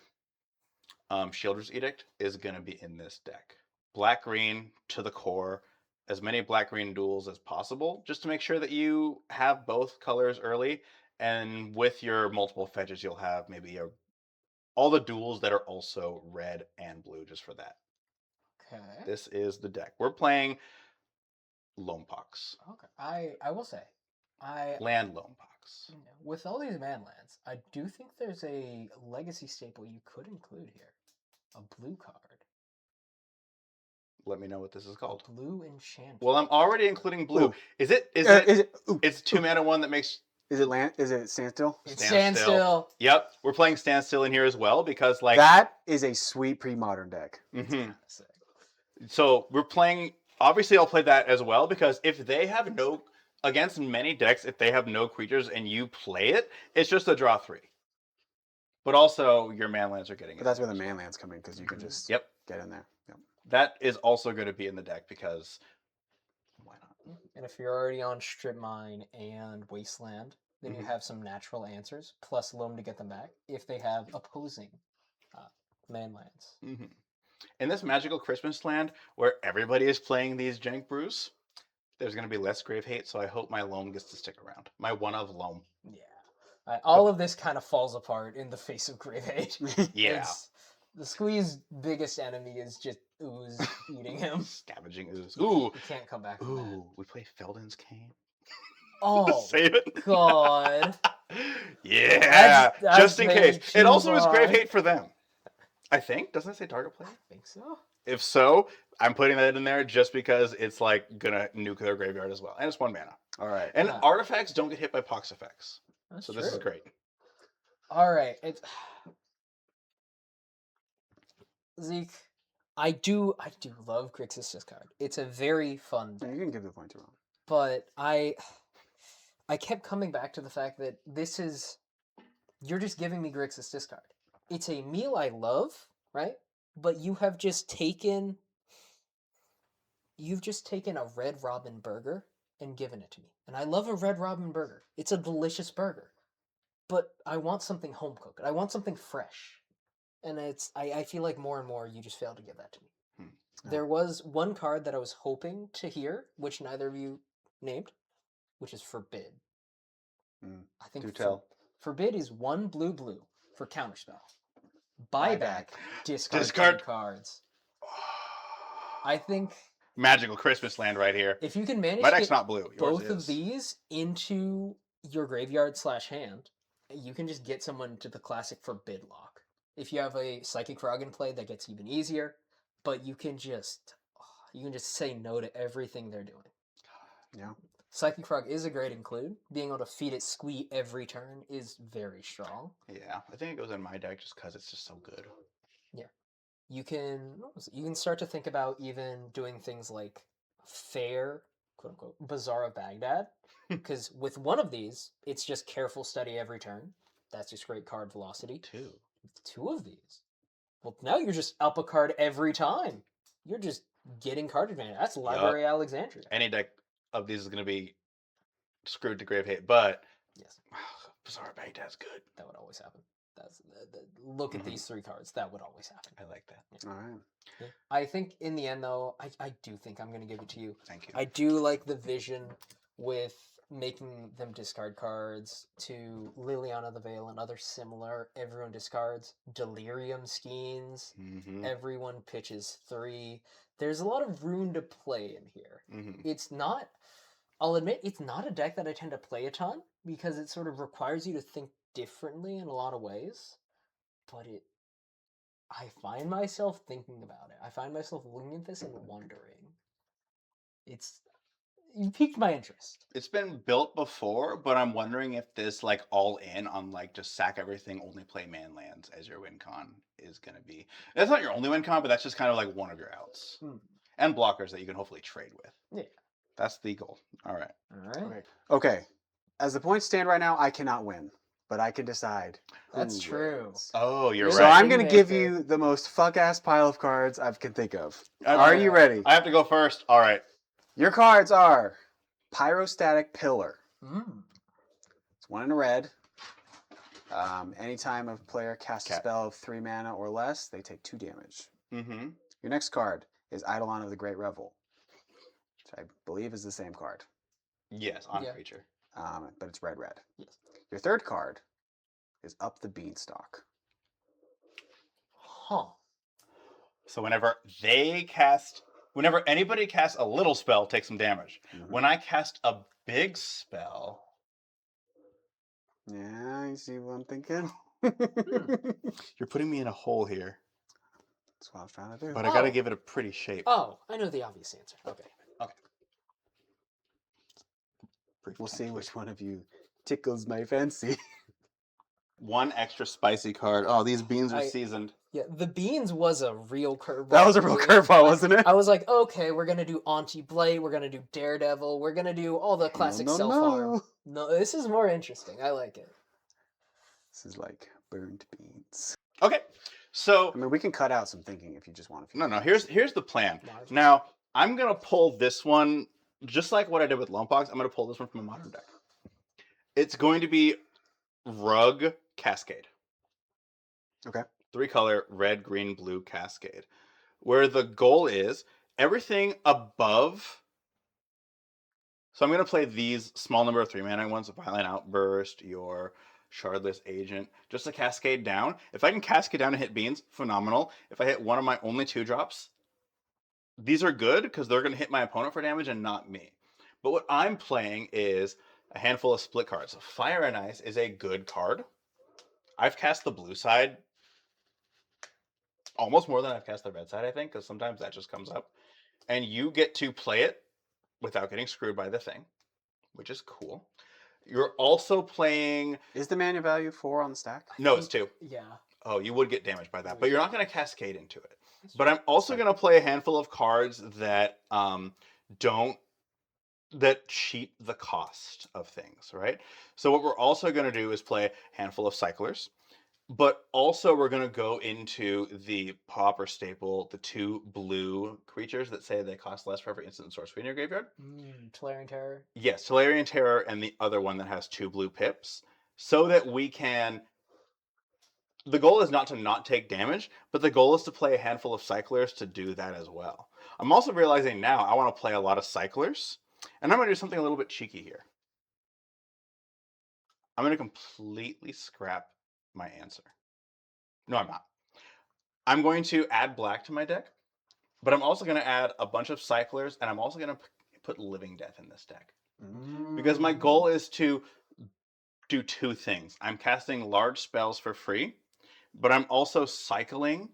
Shielder's Edict, is going to be in this deck. Black green to the core, as many black green duels as possible, just to make sure that you have both colors early. And with your multiple fetches, you'll have maybe all the duels that are also red and blue, just for that. Okay. This is the deck. We're playing Loampox. Okay. I will say, Land Loampox. with all these man lands, I do think there's a legacy staple you could include here. A blue card. Let me know what this is called. Blue enchantment. Well, I'm already including blue. Ooh. Is it? It's 2 mana one that makes. Is it land? Is it standstill? It's standstill. Yep, we're playing standstill in here as well because like That is a sweet pre-modern deck. Mhm. Sick. So we're playing. Obviously, I'll play that as well because if they have no against many decks, if they have no creatures and you play it, it's just a draw 3. But also your man lands are getting. But that's where the man lands come in because you can just Yep. get in there. Yep. That is also going to be in the deck because why not? And if you're already on Strip Mine and Wasteland, then you have some natural answers, plus Loam to get them back, if they have opposing man lands. Mm-hmm. In this magical Christmas land where everybody is playing these jank brews, there's going to be less grave hate, so I hope my Loam gets to stick around. My 1-of Loam. Yeah. All of this kind of falls apart in the face of Grave Hate. Yeah. The Squee's biggest enemy is just Ooze eating him. Scavenging Ooze. Ooh. You can't come back from that. We play Felden's Cane. Oh, Save it. God. Yeah. That's just in case. It also is grave hard. hate for them. I think. Doesn't it say target player? I think so. If so, I'm putting that in there just because it's like gonna nuke their graveyard as well. And it's 1 mana. All right. And artifacts don't get hit by pox effects. That's So true. this is great. All right. Zeke, I do love Grixis discard. It's a very fun Yeah, deck. you can give the point to Rowan. But I kept coming back to the fact that you're just giving me Grixis discard. It's a meal I love, right? But you've just taken a Red Robin burger and given it to me. And I love a Red Robin burger. It's a delicious burger. But I want something home cooked. I want something fresh. And I feel like more and more you just fail to give that to me. Yeah. There was one card that I was hoping to hear, which neither of you named, which is Forbid. I think Do tell. Forbid is 1 blue for counterspell. Buyback. Buyback. Discard Discard. 2 cards. I think Magical Christmas land right here. if you can manage My to deck's get not blue. Yours both of is. these into your graveyard/hand, you can just get someone to the classic Forbid lock. If you have a Psychic Frog in play, that gets even easier. But you can just say no to everything they're doing. Yeah. Psychic Frog is a great include. Being able to feed it Squee every turn is very strong. Yeah, I think it goes in my deck just because it's just so good. Yeah. You can start to think about even doing things like fair, quote unquote, Bazaar of Baghdad. Because with one of these, it's just careful study every turn. That's just great card velocity. 2. With 2 of these, well, now you're just up a card every time. You're just getting card advantage. That's Library Alexandria. Any deck of these is going to be screwed to grave hate, but Yes, Bazaar Baghdad's good. that would always happen. Look at these 3 cards. That would always happen. I like that. All right. Yeah. I think in the end, though, I do think I'm going to give it to you. Thank you. I do like the vision with making them discard cards to Liliana the Veil and other similar. Everyone discards. Delirium Skeins. Mm-hmm. Everyone pitches 3. There's a lot of room to play in here. Mm-hmm. It's not... I'll admit, it's not a deck that I tend to play a ton because it sort of requires you to think differently in a lot of ways. But I find myself thinking about it. I find myself looking at this and wondering. You piqued my interest. It's been built before, but I'm wondering if this like all in on like just sack everything, only play man lands as your win con is gonna be. That's not your only win con, but that's just kind of like one of your outs. And blockers that you can hopefully trade with. Yeah. That's the goal. All right. Okay. As the points stand right now, I cannot win, but I can decide. That's who true. wins. Oh, you're So right. I'm going to give Kingmaker. you the most fuck-ass pile of cards I can think of. I'm- Are you ready? I have to go first. All right. Your cards are Pyrostatic Pillar. Mm. It's 1 in a red. Anytime a player casts a Cat. spell of 3 mana or less, they take 2 damage. Mm-hmm. Your next card is Eidolon of the Great Revel, which I believe is the same card, Yes, on Yeah. creature. but it's red. Yes. Your third card is Up the Beanstalk. Huh. So whenever anybody casts a little spell, take some damage. Mhm. When I cast a big spell, Yeah, you see what I'm thinking? you're putting me in a hole here. That's what I was trying to do. But I gotta Oh. give it a pretty shape. Oh, I know the obvious answer. Okay. We'll see which one of you tickles my fancy. One extra spicy card. Oh, these beans are I- seasoned. Yeah, the beans was a real curveball. That was a real curveball, wasn't it? I was like, okay, we're gonna do Auntie Blade, we're gonna do Daredevil, we're gonna do all the classic No, no, self-harm. no. No, this is more interesting. I like it. This is like burnt beans. Okay, so I mean, we can cut out some thinking if you just want to. no. Here's the plan. Marvel. Now I'm gonna pull this one, just like what I did with Lumpbox. I'm gonna pull this one from a modern deck. It's going to be Rug Cascade. Okay. 3-color red, green, blue Cascade, where the goal is everything above. So I'm going to play these small number of 3-mana ones: Violent Outburst, your Shardless Agent, just a cascade down. If I can cascade down and hit beans, phenomenal. If I hit one of my only 2-drops, these are good because they're going to hit my opponent for damage and not me. But what I'm playing is a handful of split cards. Fire and Ice is a good card. I've cast the blue side almost more than I've cast the red side, I think, because sometimes that just comes up. And you get to play it without getting screwed by the thing, which is cool. You're also playing. Is the mana value 4 on the stack? No, it's 2. Yeah. Oh, you would get damaged by that, but Would. you're not going to cascade into it. But I'm also Right. going to play a handful of cards that don't that cheat the cost of things, right? So what we're also going to do is play a handful of cyclers, but also we're going to go into the pauper staple, the 2 blue creatures that say they cost less for every instant and sorcery in your graveyard. Tolarian Terror. Yes, Tolarian Terror and the other one that has 2 blue pips, so that we can. The goal is not to not take damage, but the goal is to play a handful of cyclers to do that as well. I'm also realizing now I want to play a lot of cyclers, and I'm going to do something a little bit cheeky here. I'm going to completely scrap my answer. No, I'm not. I'm going to add black to my deck, but I'm also going to add a bunch of cyclers, and I'm also going to put Living Death in this deck. Because my goal is to do 2 things. I'm casting large spells for free, but I'm also cycling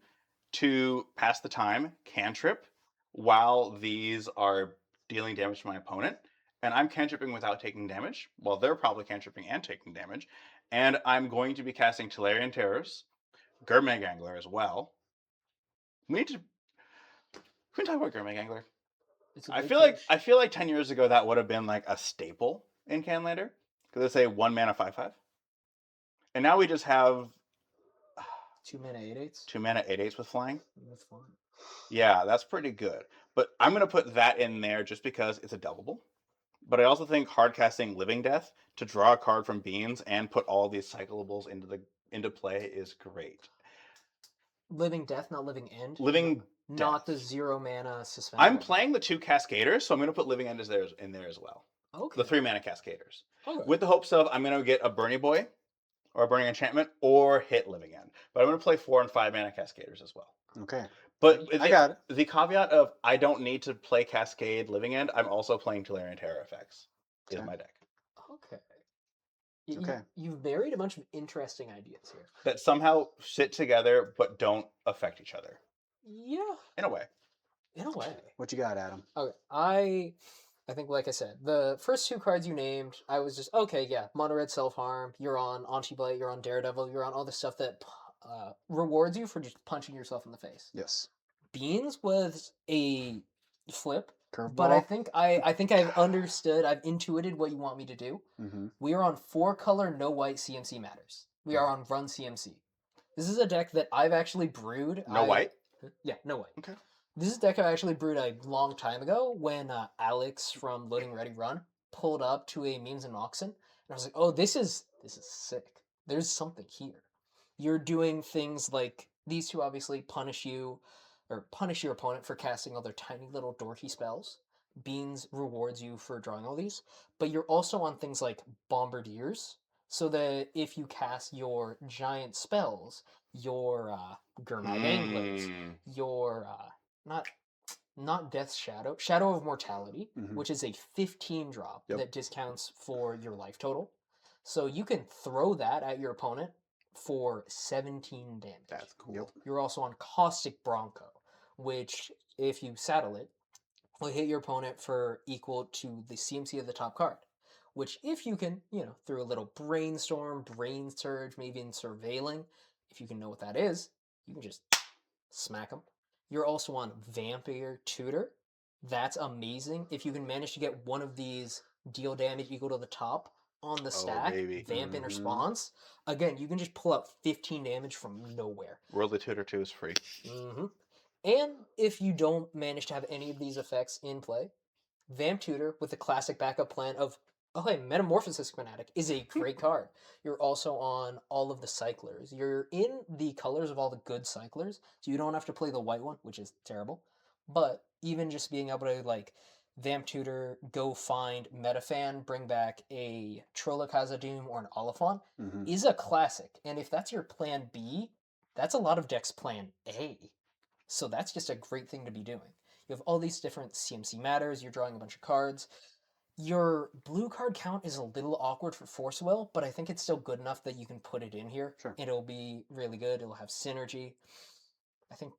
to pass the time, cantrip, while these are dealing damage to my opponent. And I'm cantripping without taking damage, while they're probably cantripping and taking damage. And I'm going to be casting Tolarian Terrors, Gurmag Angler as well. We need to. Can we talk about Gurmag Angler? It's a I big feel like fish. 10 years ago that would have been like a staple in Canlander because it's a 1 mana 5/5, and now we just have 2 mana 8/8. 2 mana 8/8s with flying. That's fun. Yeah, that's pretty good. But I'm gonna put that in there just because it's a doubleable. But I also think hard casting Living Death to draw a card from Beans and put all these cyclables into play is great. Living Death, not Living End. Living Not the Death. 0 mana suspend. I'm playing the 2 Cascaders, so I'm gonna put Living End in there as well. Okay. The 3 mana Cascaders. Okay. With the hopes of I'm gonna get a Burning Boy or a Burning Enchantment or hit Living End. But I'm gonna play 4 and 5 mana Cascaders as well. Okay. But I got it. The caveat of I don't need to play Cascade Living End, I'm also playing Tolarian Terror effects is Okay. my deck. Okay. Okay. You've married a bunch of interesting ideas here. That somehow sit together but don't affect each other. Yeah. In a way. In a way. What you got, Adam? Okay. I think, like I said, the first 2 cards you named, I was just, okay, yeah, Mono Red Self-Harm, you're on Anti-Blight, you're on Daredevil, you're on all the stuff that rewards you for just punching yourself in the face. Yes. Beans was a flip, Curveball. but I think I've understood, I've intuited what you want me to do. Mm-hmm. We are on 4 color, no white CMC matters. We are on Run CMC. This is a deck that I've actually brewed. No white? Yeah, no white. Okay. This is a deck I actually brewed a long time ago when Alex from Loading Ready Run pulled up to a Memes and Moxen, and I was like, "Oh, this is sick. There's something here." You're doing things like these 2 obviously punish you or punish your opponent for casting all their tiny little dorky spells. Beans rewards you for drawing all these, but you're also on things like Bombardiers, so that if you cast your giant spells, your Gurmag Anglers, your not Death's Shadow, Shadow of Mortality, which is a 15 drop that discounts for your life total. So you can throw that at your opponent for 17 damage. That's cool. You're also on Caustic Bronco, which, if you saddle it, will hit your opponent for equal to the CMC of the top card. Which, if you can, through a little brainstorm, brain surge, maybe in surveilling, if you can know what that is, you can just smack them. You're also on Vampire Tutor. That's amazing. If you can manage to get one of these deal damage equal to the top on the stack, Vamp in response, again, you can just pull out 15 damage from nowhere. Worldly Tutor 2 is free. And if you don't manage to have any of these effects in play, Vamp Tutor with the classic backup plan of, oh hey, Metamorphosis Fanatic is a great card. You're also on all of the cyclers. You're in the colors of all the good cyclers, so you don't have to play the white one, which is terrible. But even just being able to, like, Vamp Tutor, go find Metafan, bring back a Trolloc Doom or an Oliphant is a classic. And if that's your plan B, that's a lot of decks plan A. So that's just a great thing to be doing. You have all these different CMC matters, you're drawing a bunch of cards. Your blue card count is a little awkward for Force Will, but I think it's still good enough that you can put it in here. Sure. It'll be really good. It'll have synergy. I think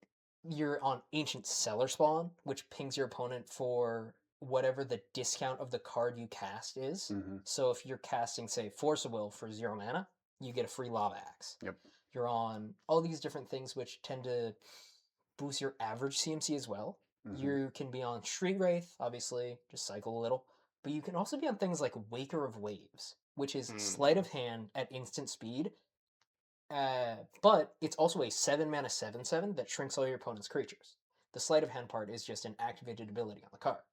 you're on Ancient Cellar Spawn, which pings your opponent for whatever the discount of the card you cast is. Mhm. So if you're casting, say, Force of Will for 0 mana, you get a free Lava Axe. Yep. You're on all these different things which tend to boost your average CMC as well. Mhm. You can be on Street Wraith, obviously, just cycle a little. But you can also be on things like Waker of Waves, which is sleight of hand at instant speed. But it's also a 7 mana 7/7 that shrinks all your opponent's creatures. The sleight of hand part is just an activated ability on the card.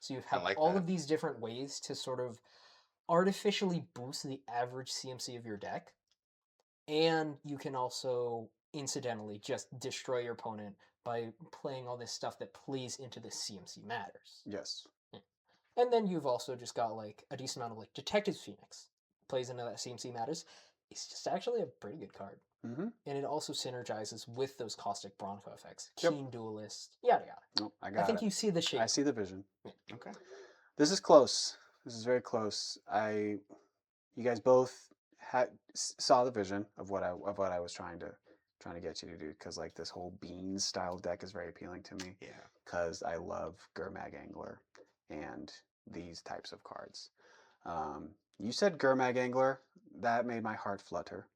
So you have like all that. of these different ways to sort of artificially boost the average CMC of your deck. And you can also incidentally just destroy your opponent by playing all this stuff that plays into the CMC matters. Yes. And then you've also just got like a decent amount of like Detective Phoenix plays into that CMC matters. It's just actually a pretty good card. Mm-hmm. And it also synergizes with those Caustic Bronco effects. Yep. Keen Duelist, yada yada. Nope, I think it. you see the shape. I see the vision. Yeah. Okay. This is close. This is very close. You guys both saw the vision of what I was trying to get you to do, because like this whole beans style deck is very appealing to me. Yeah. Because I love Gurmag Angler and these types of cards. You said Gurmag Angler. That made my heart flutter.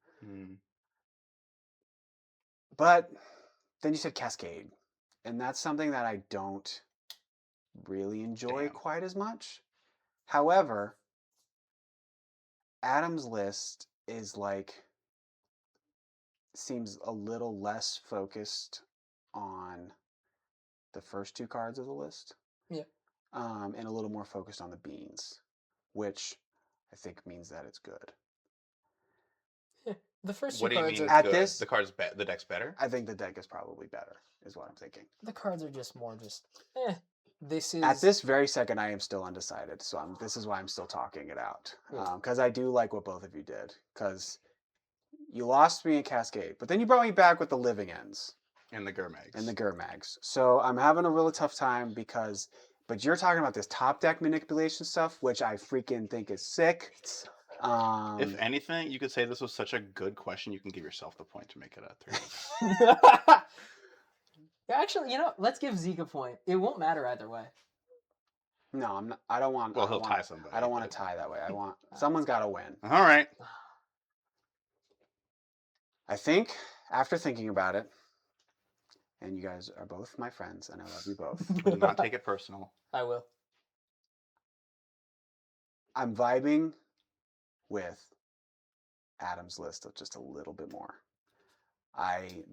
But then you said Cascade. And that's something that I don't really enjoy quite as much. However, Adam's list is seems a little less focused on the first two cards of the list. Yeah. And a little more focused on the beans, which I think means that it's good. The first two What do you cards mean are good? The deck's better? I think the deck is probably better, is what I'm thinking. the cards are just more this is At this very second, I am still undecided, so this is why I'm still talking it out. Because I do like what both of you did. Because you lost me in Cascade, but then you brought me back with the Living Ends. And the Gurmags. And the Gurmags. So I'm having a really tough time but you're talking about this top deck manipulation stuff, which I freaking think is sick. If anything, you could say this was such a good question, you can give yourself the point to make it a 3. Actually, let's give Zeke a point. It won't matter either way. No, I'm not. I don't want. Well, he'll tie somebody. I don't want to tie that way. I want someone's got to win. All right. I think after thinking about it, and you guys are both my friends, and I love you both. Do not take it personal. I will. I'm vibing with Adam's list of just a little bit more.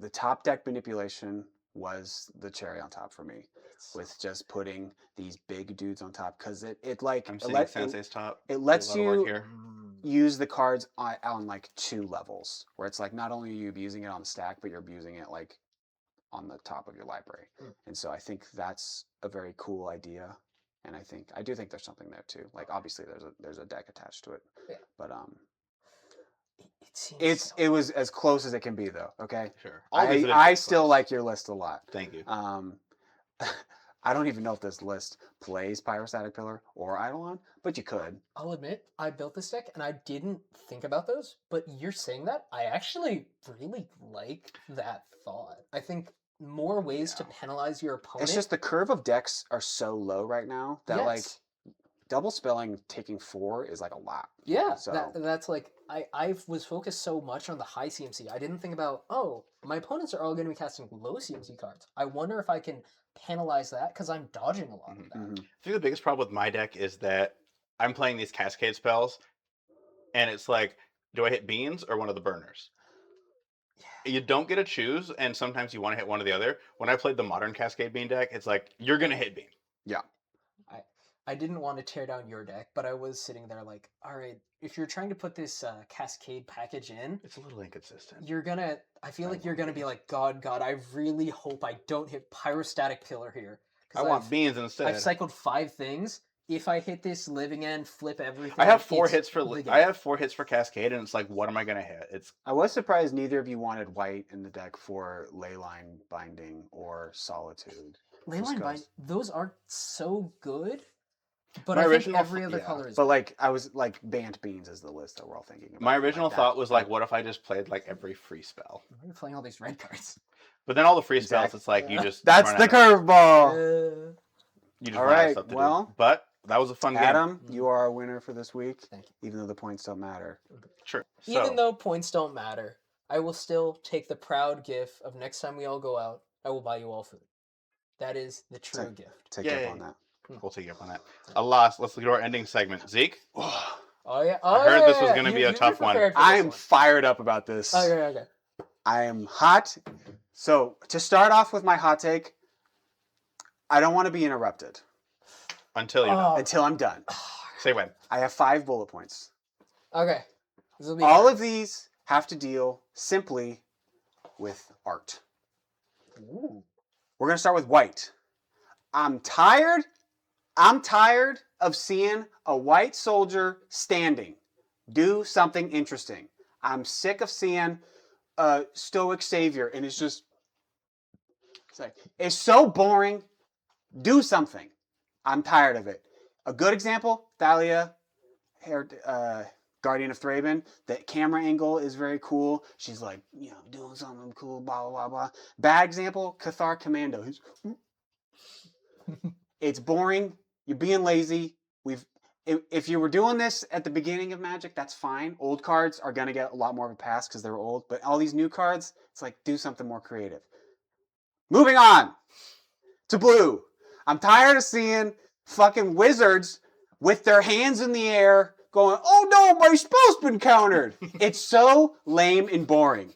The top deck manipulation was the cherry on top for me, with just putting these big dudes on top, because it like I'm seeing Sensei's top. It lets you here. use the cards on like 2 levels, where it's like not only are you abusing it on the stack, but you're abusing it like on the top of your library. And so I think that's a very cool idea, and I do think there's something there too. Like obviously there's a deck attached to it, but it was as close as it can be though. Okay, sure. I still like your list a lot. Thank you. I don't even know if this list plays Pyrostatic Pillar or Eidolon, but you could. I'll admit, I built this deck and I didn't think about those, but you're saying that, I actually really like that thought. I think more ways to penalize your opponent. It's just the curve of decks are so low right now that like double spelling taking 4 is like a lot. Yeah, so that's like I was focused so much on the high CMC. I didn't think about, my opponents are all going to be casting low CMC cards. I wonder if I can penalize that because I'm dodging a lot of that. I think the biggest problem with my deck is that I'm playing these Cascade spells, and it's like, do I hit beans or one of the burners? Yeah. You don't get to choose, and sometimes you want to hit one or the other. When I played the modern Cascade Bean deck, it's like, you're going to hit bean. Yeah. I didn't want to tear down your deck, but I was sitting there like, all right, if you're trying to put this Cascade package in, it's a little inconsistent. I feel like you're gonna be like, God, I really hope I don't hit Pyrostatic Pillar here. I want beans instead. I've cycled 5 things. If I hit this Living End, flip everything. I have 4 hits for Cascade, and it's like, what am I gonna hit? I was surprised neither of you wanted white in the deck for Leyline Binding or Solitude. Leyline Binding, those aren't so good. But I think every other color is. But like I was like banned beans is the list that we're all thinking about. My original thought was like, what if I just played like every free spell? Why are you playing all these red cards? But then all the free spells, it's like you just. That's the curveball. You just All run out of right, stuff to well, do. But that was a fun game. Adam, you are our winner for this week, Thank you. even though the points don't matter. Sure. Even So, though points don't matter, I will still take the proud gift of next time we all go out, I will buy you all food. That is the true gift. Take you up Yay. on that. we'll take you up on that. Alas, let's do our ending segment. Zeke, Oh yeah. I heard this was gonna be a You've tough been one. prepared for I this am one. fired up about this. Okay. I am hot. So, to start off with my hot take, I don't want to be interrupted Until you're done. until I'm done. Say when. I have 5 bullet points. Okay. This will be All hard. of these have to deal simply with art. Ooh. We're going to start with white. I'm tired of seeing a white soldier standing. Do something interesting. I'm sick of seeing a stoic savior and it's just it's so boring. Do something. I'm tired of it. A good example, Thalia, Guardian of Thraben. The camera angle is very cool. She's like, doing something cool, blah, blah, blah, blah. Bad example, Cathar Commando. It's boring. You're being lazy. If you were doing this at the beginning of Magic, that's fine. Old cards are going to get a lot more of a pass because they're old. But all these new cards, it's like, do something more creative. Moving on to blue. I'm tired of seeing fucking wizards with their hands in the air going, oh no, my spell's been countered. It's so lame and boring.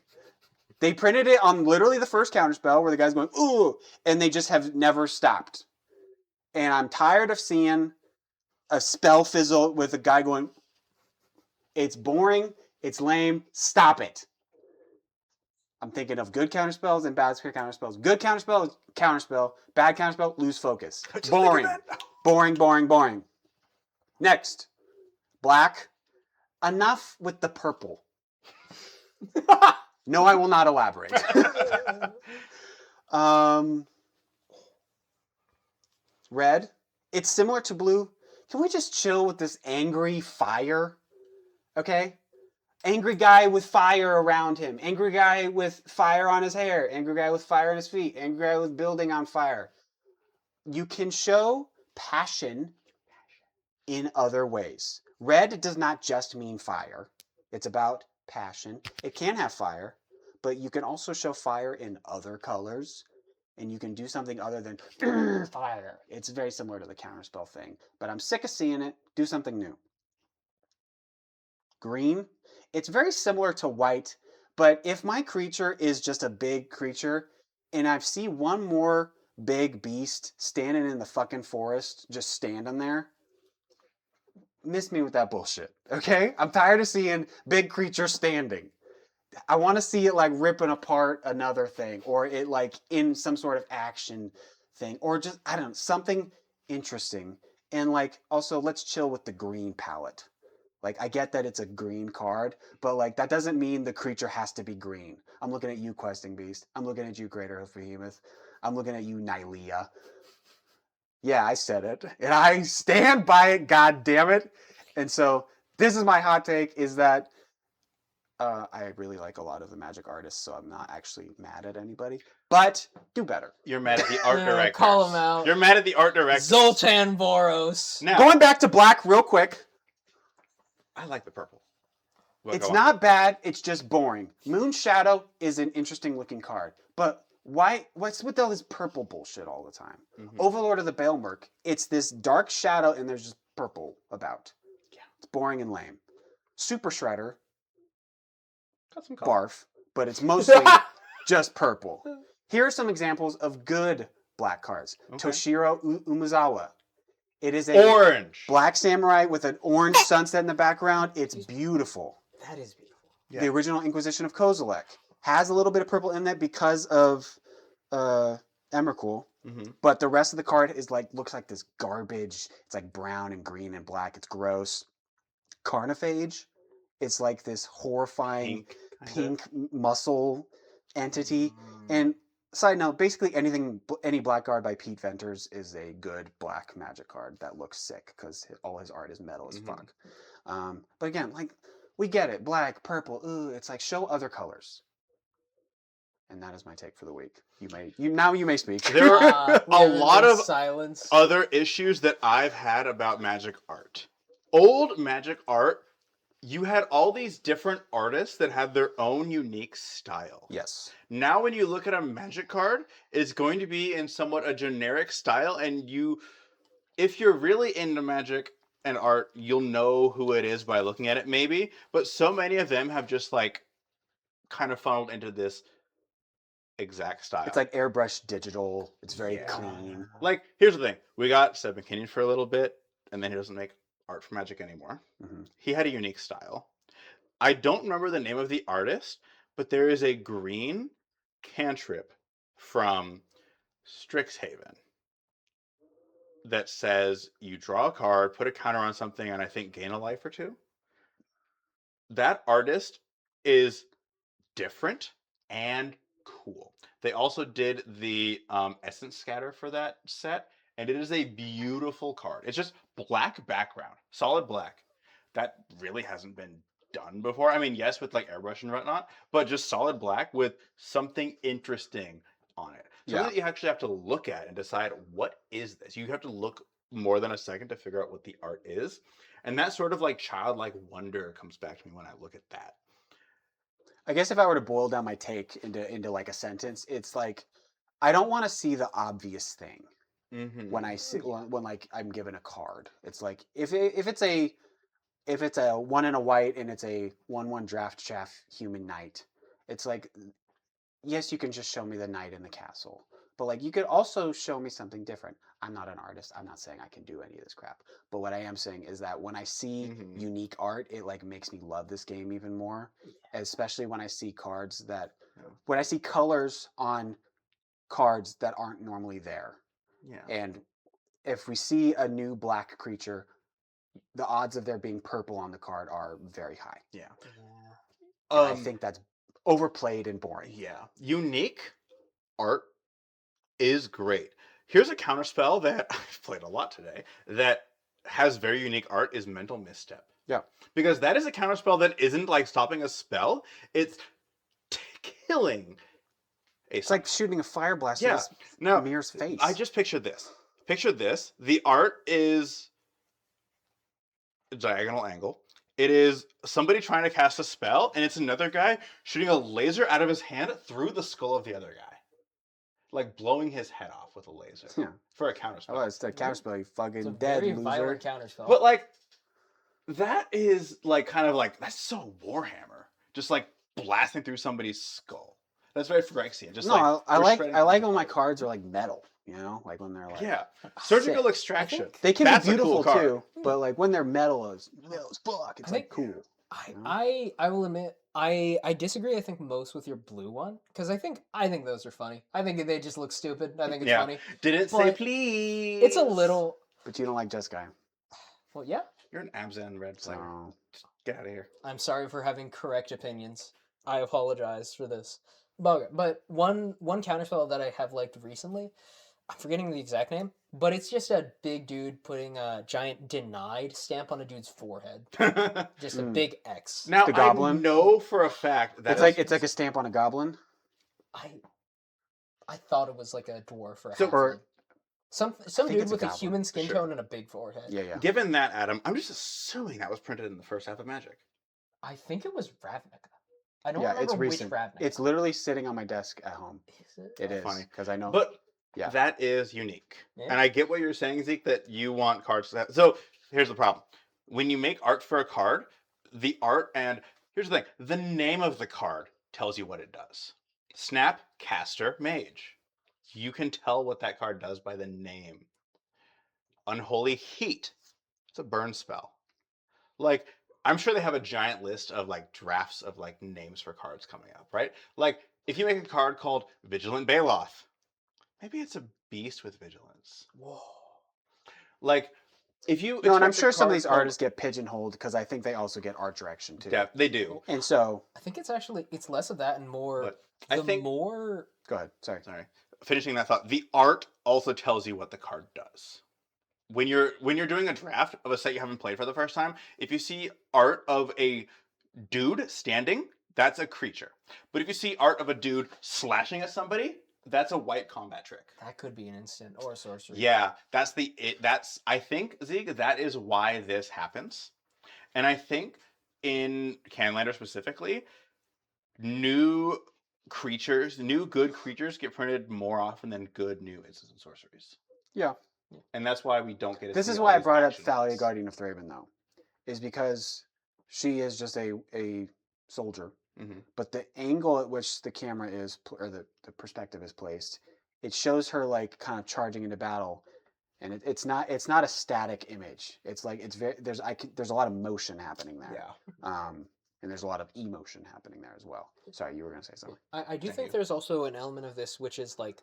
They printed it on literally the first counter spell where the guy's going, ooh, and they just have never stopped. And I'm tired of seeing a spell fizzle with a guy going, it's boring, it's lame, stop it. I'm thinking of good counterspells and bad counterspells. Good counterspell, counterspell. Bad counterspell, lose focus. Boring. Boring. Next, black. Enough with the purple. No, I will not elaborate. Red. It's similar to blue. Can we just chill with this angry fire? Okay? Angry guy with fire around him. Angry guy with fire on his hair. Angry guy with fire on his feet. Angry guy with building on fire. You can show passion in other ways. Red does not just mean fire. It's about passion. It can have fire, but you can also show fire in other colors, and you can do something other than fire. It's very similar to the counterspell thing, but I'm sick of seeing it. Do something new. Green. It's very similar to white, but if my creature is just a big creature, and I see one more big beast standing in the fucking forest, just standing there, miss me with that bullshit, okay? I'm tired of seeing big creatures standing. I want to see it like ripping apart another thing, or it like in some sort of action thing, or just, I don't know, something interesting. And like, also, let's chill with the green palette. Like, I get that it's a green card, but like, that doesn't mean the creature has to be green. I'm looking at you, Questing Beast. I'm looking at you, Greater Hoof Behemoth. I'm looking at you, Nylea. Yeah, I said it, and I stand by it, god damn it. And so, this is my hot take, is that I really like a lot of the Magic artists, so I'm not actually mad at anybody. But, do better. You're mad at the art director. Call him out. You're mad at the art director. Zoltan Boros. Now, Going back to black real quick. I like the purple. Well, It's go on. not bad, it's just boring. Moon Shadow is an interesting looking card, but what's with all this purple bullshit all the time? Mhm. Overlord of the Baelmerk, it's this dark shadow and there's just purple about. Yeah. It's boring and lame. Super Shredder, Got some color. barf, but it's mostly just purple. Here are some examples of good black cards. Okay. Toshiro Umezawa. It is a Orange. black samurai with an orange sunset in the background. It's beautiful. That is beautiful. Yeah. The original Inquisition of Kozilek has a little bit of purple in that because of Emrakul, Mm-hmm. but the rest of the card is like looks like this garbage. It's like brown and green and black. It's gross. Carnophage, it's like this horrifying pink muscle entity. And side note, basically any black card by Pete Venters is a good black Magic card that looks sick because all his art is metal as fuck. But again, like, we get it. Black, purple, ooh, it's like show other colors. And that is my take for the week. You may speak. There are We a have lot in of silence. other issues that I've had about Magic art. Old Magic art, you had all these different artists that had their own unique style. Yes. Now, when you look at a Magic card, it's going to be in somewhat a generic style, and if you're really into Magic and art, you'll know who it is by looking at it, maybe. But so many of them have just like kind of funneled into this exact style. It's like airbrush digital. It's very Yeah. clean. Like, here's the thing: we got Seb McKinney for a little bit, and then he doesn't make art for Magic anymore. Mhm. He had a unique style. I don't remember the name of the artist, but there is a green cantrip from Strixhaven that says you draw a card, put a counter on something, and I think gain a life or two. That artist is different and cool. They also did the essence scatter for that set, and it is a beautiful card. It's just black background, solid black. That really hasn't been done before. I mean, yes, with like airbrush and whatnot, but just solid black with something interesting on it. Something that you actually have to look at and decide, what is this? You have to look more than a second to figure out what the art is. And that sort of like childlike wonder comes back to me when I look at that. I guess if I were to boil down my take into like a sentence, it's like I don't want to see the obvious thing Mm-hmm. when I see when like I'm given a card. It's like if it's a 1 and a white and it's a 1/1 draft chaff human knight, it's like, yes, you can just show me the knight in the castle, but like you could also show me something different. I'm not an artist. I'm not saying I can do any of this crap, but what I am saying is that when I see Mhm. unique art, it like makes me love this game even more. Especially when I see cards that, Yeah. when I see colors on cards that aren't normally there. Yeah. And if we see a new black creature, the odds of there being purple on the card are very high. Yeah. And I think that's overplayed and boring. Yeah. Unique art is great. Here's a counterspell that I've played a lot today that has very unique art is Mental Misstep. Yeah. Because that is a counterspell that isn't like stopping a spell. It's killing a It's like shooting a fire blast Yeah. in this Now, mirror's face. I just pictured this. Picture this. The art is a diagonal angle. It is somebody trying to cast a spell, and it's another guy shooting a laser out of his hand through the skull of the other guy. Like blowing his head off with a laser. Yeah. For a counterspell. Oh, it's the counterspell. You fucking It's a dead very loser. violent counterspell. But like, that is like kind of like, that's so Warhammer. Just like blasting through somebody's skull. That's very Phyrexian. Just No, like I you're like shredding I like through when my the cards are like metal. You know, like when they're like Yeah. Surgical sick. extraction. They can That's be a cool beautiful card. too, but like when they're metal as fuck, it's I like think- cool. I will admit I disagree. I think most with your blue one because I think those are funny. I think they just look stupid. I think it's Yeah. funny. Didn't say But please. It's a little. But you don't like Jeskai. Well, yeah. You're an Abzan red player. So Just get out of here. I'm sorry for having correct opinions. I apologize for this. But one counterspell that I have liked recently, I'm forgetting the exact name, but it's just a big dude putting a giant denied stamp on a dude's forehead. Just a big X. Now The goblin? I know for a fact that it's like a stamp on a goblin. I thought it was like a dwarf or a So- halfling. Some think dude it's a with a goblin. human skin Sure. tone and a big forehead. Yeah. Given that, Adam, I'm just assuming that was printed in the first half of Magic. I think it was Ravnica. I don't Yeah, remember it's which recent. Ravnica. It's literally sitting on my desk at home. Is it? It is Funny. because I know. But Yeah. that is unique. Yeah. And I get what you're saying, Zeke, that you want cards to have. So here's the problem. When you make art for a card, the art and here's the thing, the name of the card tells you what it does. Snap, Caster, Mage. You can tell what that card does by the name. Unholy Heat. It's a burn spell. Like, I'm sure they have a giant list of like drafts of like names for cards coming up, right? Like, if you make a card called Vigilant Baloth, maybe it's a beast with vigilance. Whoa. Like, if you No, and I'm expect a sure some of card these called- artists get pigeonholed because I think they also get art direction too. Yeah, they do. And so, I think it's less of that and more. But I think more. go ahead. Sorry. finishing that thought, the art also tells you what the card does. When you're doing a draft of a set you haven't played for the first time, if you see art of a dude standing, that's a creature. But if you see art of a dude slashing at somebody, that's a white combat trick. That could be an instant or a sorcery. Yeah, that's I think, Zeke, that is why this happens. And I think in Canlander specifically, new good creatures get printed more often than good new instants and sorceries. Yeah. And that's why we don't get to This see is all why I these brought up action Thalia, ones. Guardian of Thraben, though, is because she is just a soldier, Mhm. but the angle at which the camera is, or the perspective is placed, it shows her like kind of charging into battle, and it's not a static image. It's like there's a lot of motion happening there. Yeah. And there's a lot of emotion happening there as well. Sorry, you were gonna say something. I do Thank think you. there's also an element of this which is like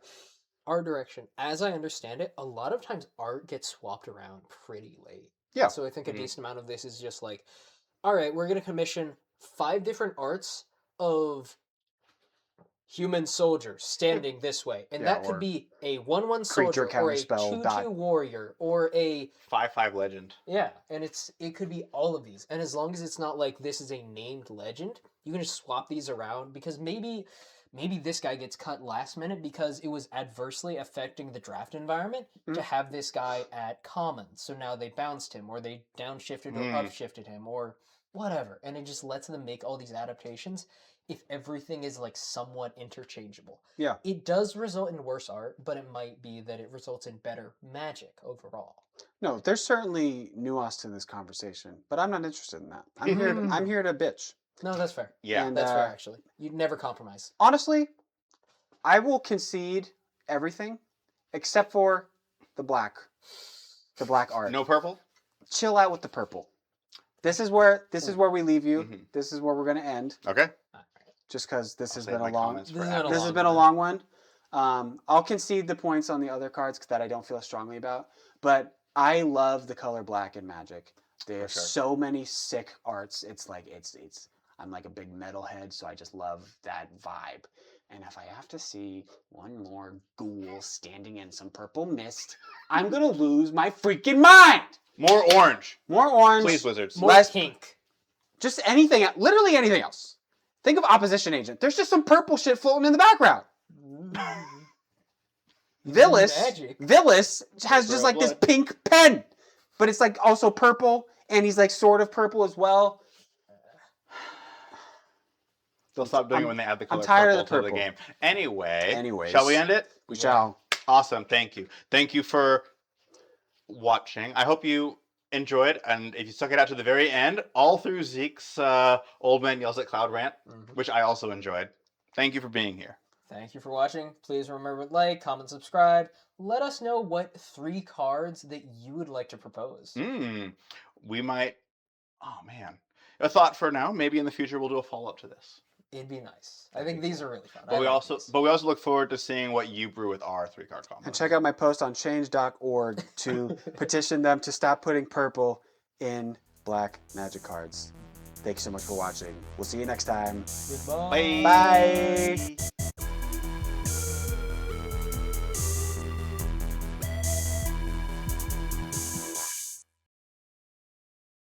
art direction. As I understand it, a lot of times art gets swapped around pretty late. Yeah. So I think a Mhm. decent amount of this is just like, all right, we're gonna commission 5 different arts of human soldiers standing this way, and Yeah, that could or be a 1/1 creature soldier or a counterspell 2/2 warrior or a 5/5 legend. yeah, and it could be all of these. And as long as it's not like this is a named legend, you can just swap these around because maybe this guy gets cut last minute because it was adversely affecting the draft environment to have this guy at common. So now they bounced him or they downshifted or upshifted him or whatever. And it just lets them make all these adaptations if everything is like somewhat interchangeable. Yeah. It does result in worse art, but it might be that it results in better magic overall. No, there's certainly nuance to this conversation, but I'm not interested in that. I'm here to bitch. No, that's fair. Yeah. And, That's fair, actually. You'd never compromise. Honestly, I will concede everything except for the black art. No purple? Chill out with the purple. This is where we leave you. Mhm. This is where we're going to end, Okay. just because this I'll has save been a my long. comments for This has after. been This has been a long one. I'll concede the points on the other cards that I don't feel strongly about, but I love the color black in Magic. There's sure. so many sick arts. It's like it's. I'm like a big metalhead, so I just love that vibe. And if I have to see one more ghoul standing in some purple mist, I'm gonna lose my freaking mind. More orange. More orange. Please, Wizards. More Less pink. Just anything, literally anything else. Think of Opposition Agent. There's just some purple shit floating in the background. Magic. Villis has just Throw like this blood. pink pen, but it's like also purple, and he's like sort of purple as well. They'll stop doing I'm- it when they add the I'm color tired of purple the to the purple. game. Anyways. Shall we end it? We Yeah. shall. Awesome. Thank you. Thank you for watching. I hope you enjoyed, and if you stuck it out to the very end, all through Zeke's Old Man Yells at Cloud rant, which I also enjoyed. Thank you for being here. Thank you for watching. Please remember to like, comment, subscribe. Let us know what 3 cards that you would like to propose. We might. Oh man, a thought for now. Maybe in the future we'll do a follow-up to this. It'd be nice. I think these are really fun. But we also look forward to seeing what you brew with our 3-card combo. And check out my post on change.org to petition them to stop putting purple in black Magic cards. Thanks so much for watching. We'll see you next time. Goodbye. Bye.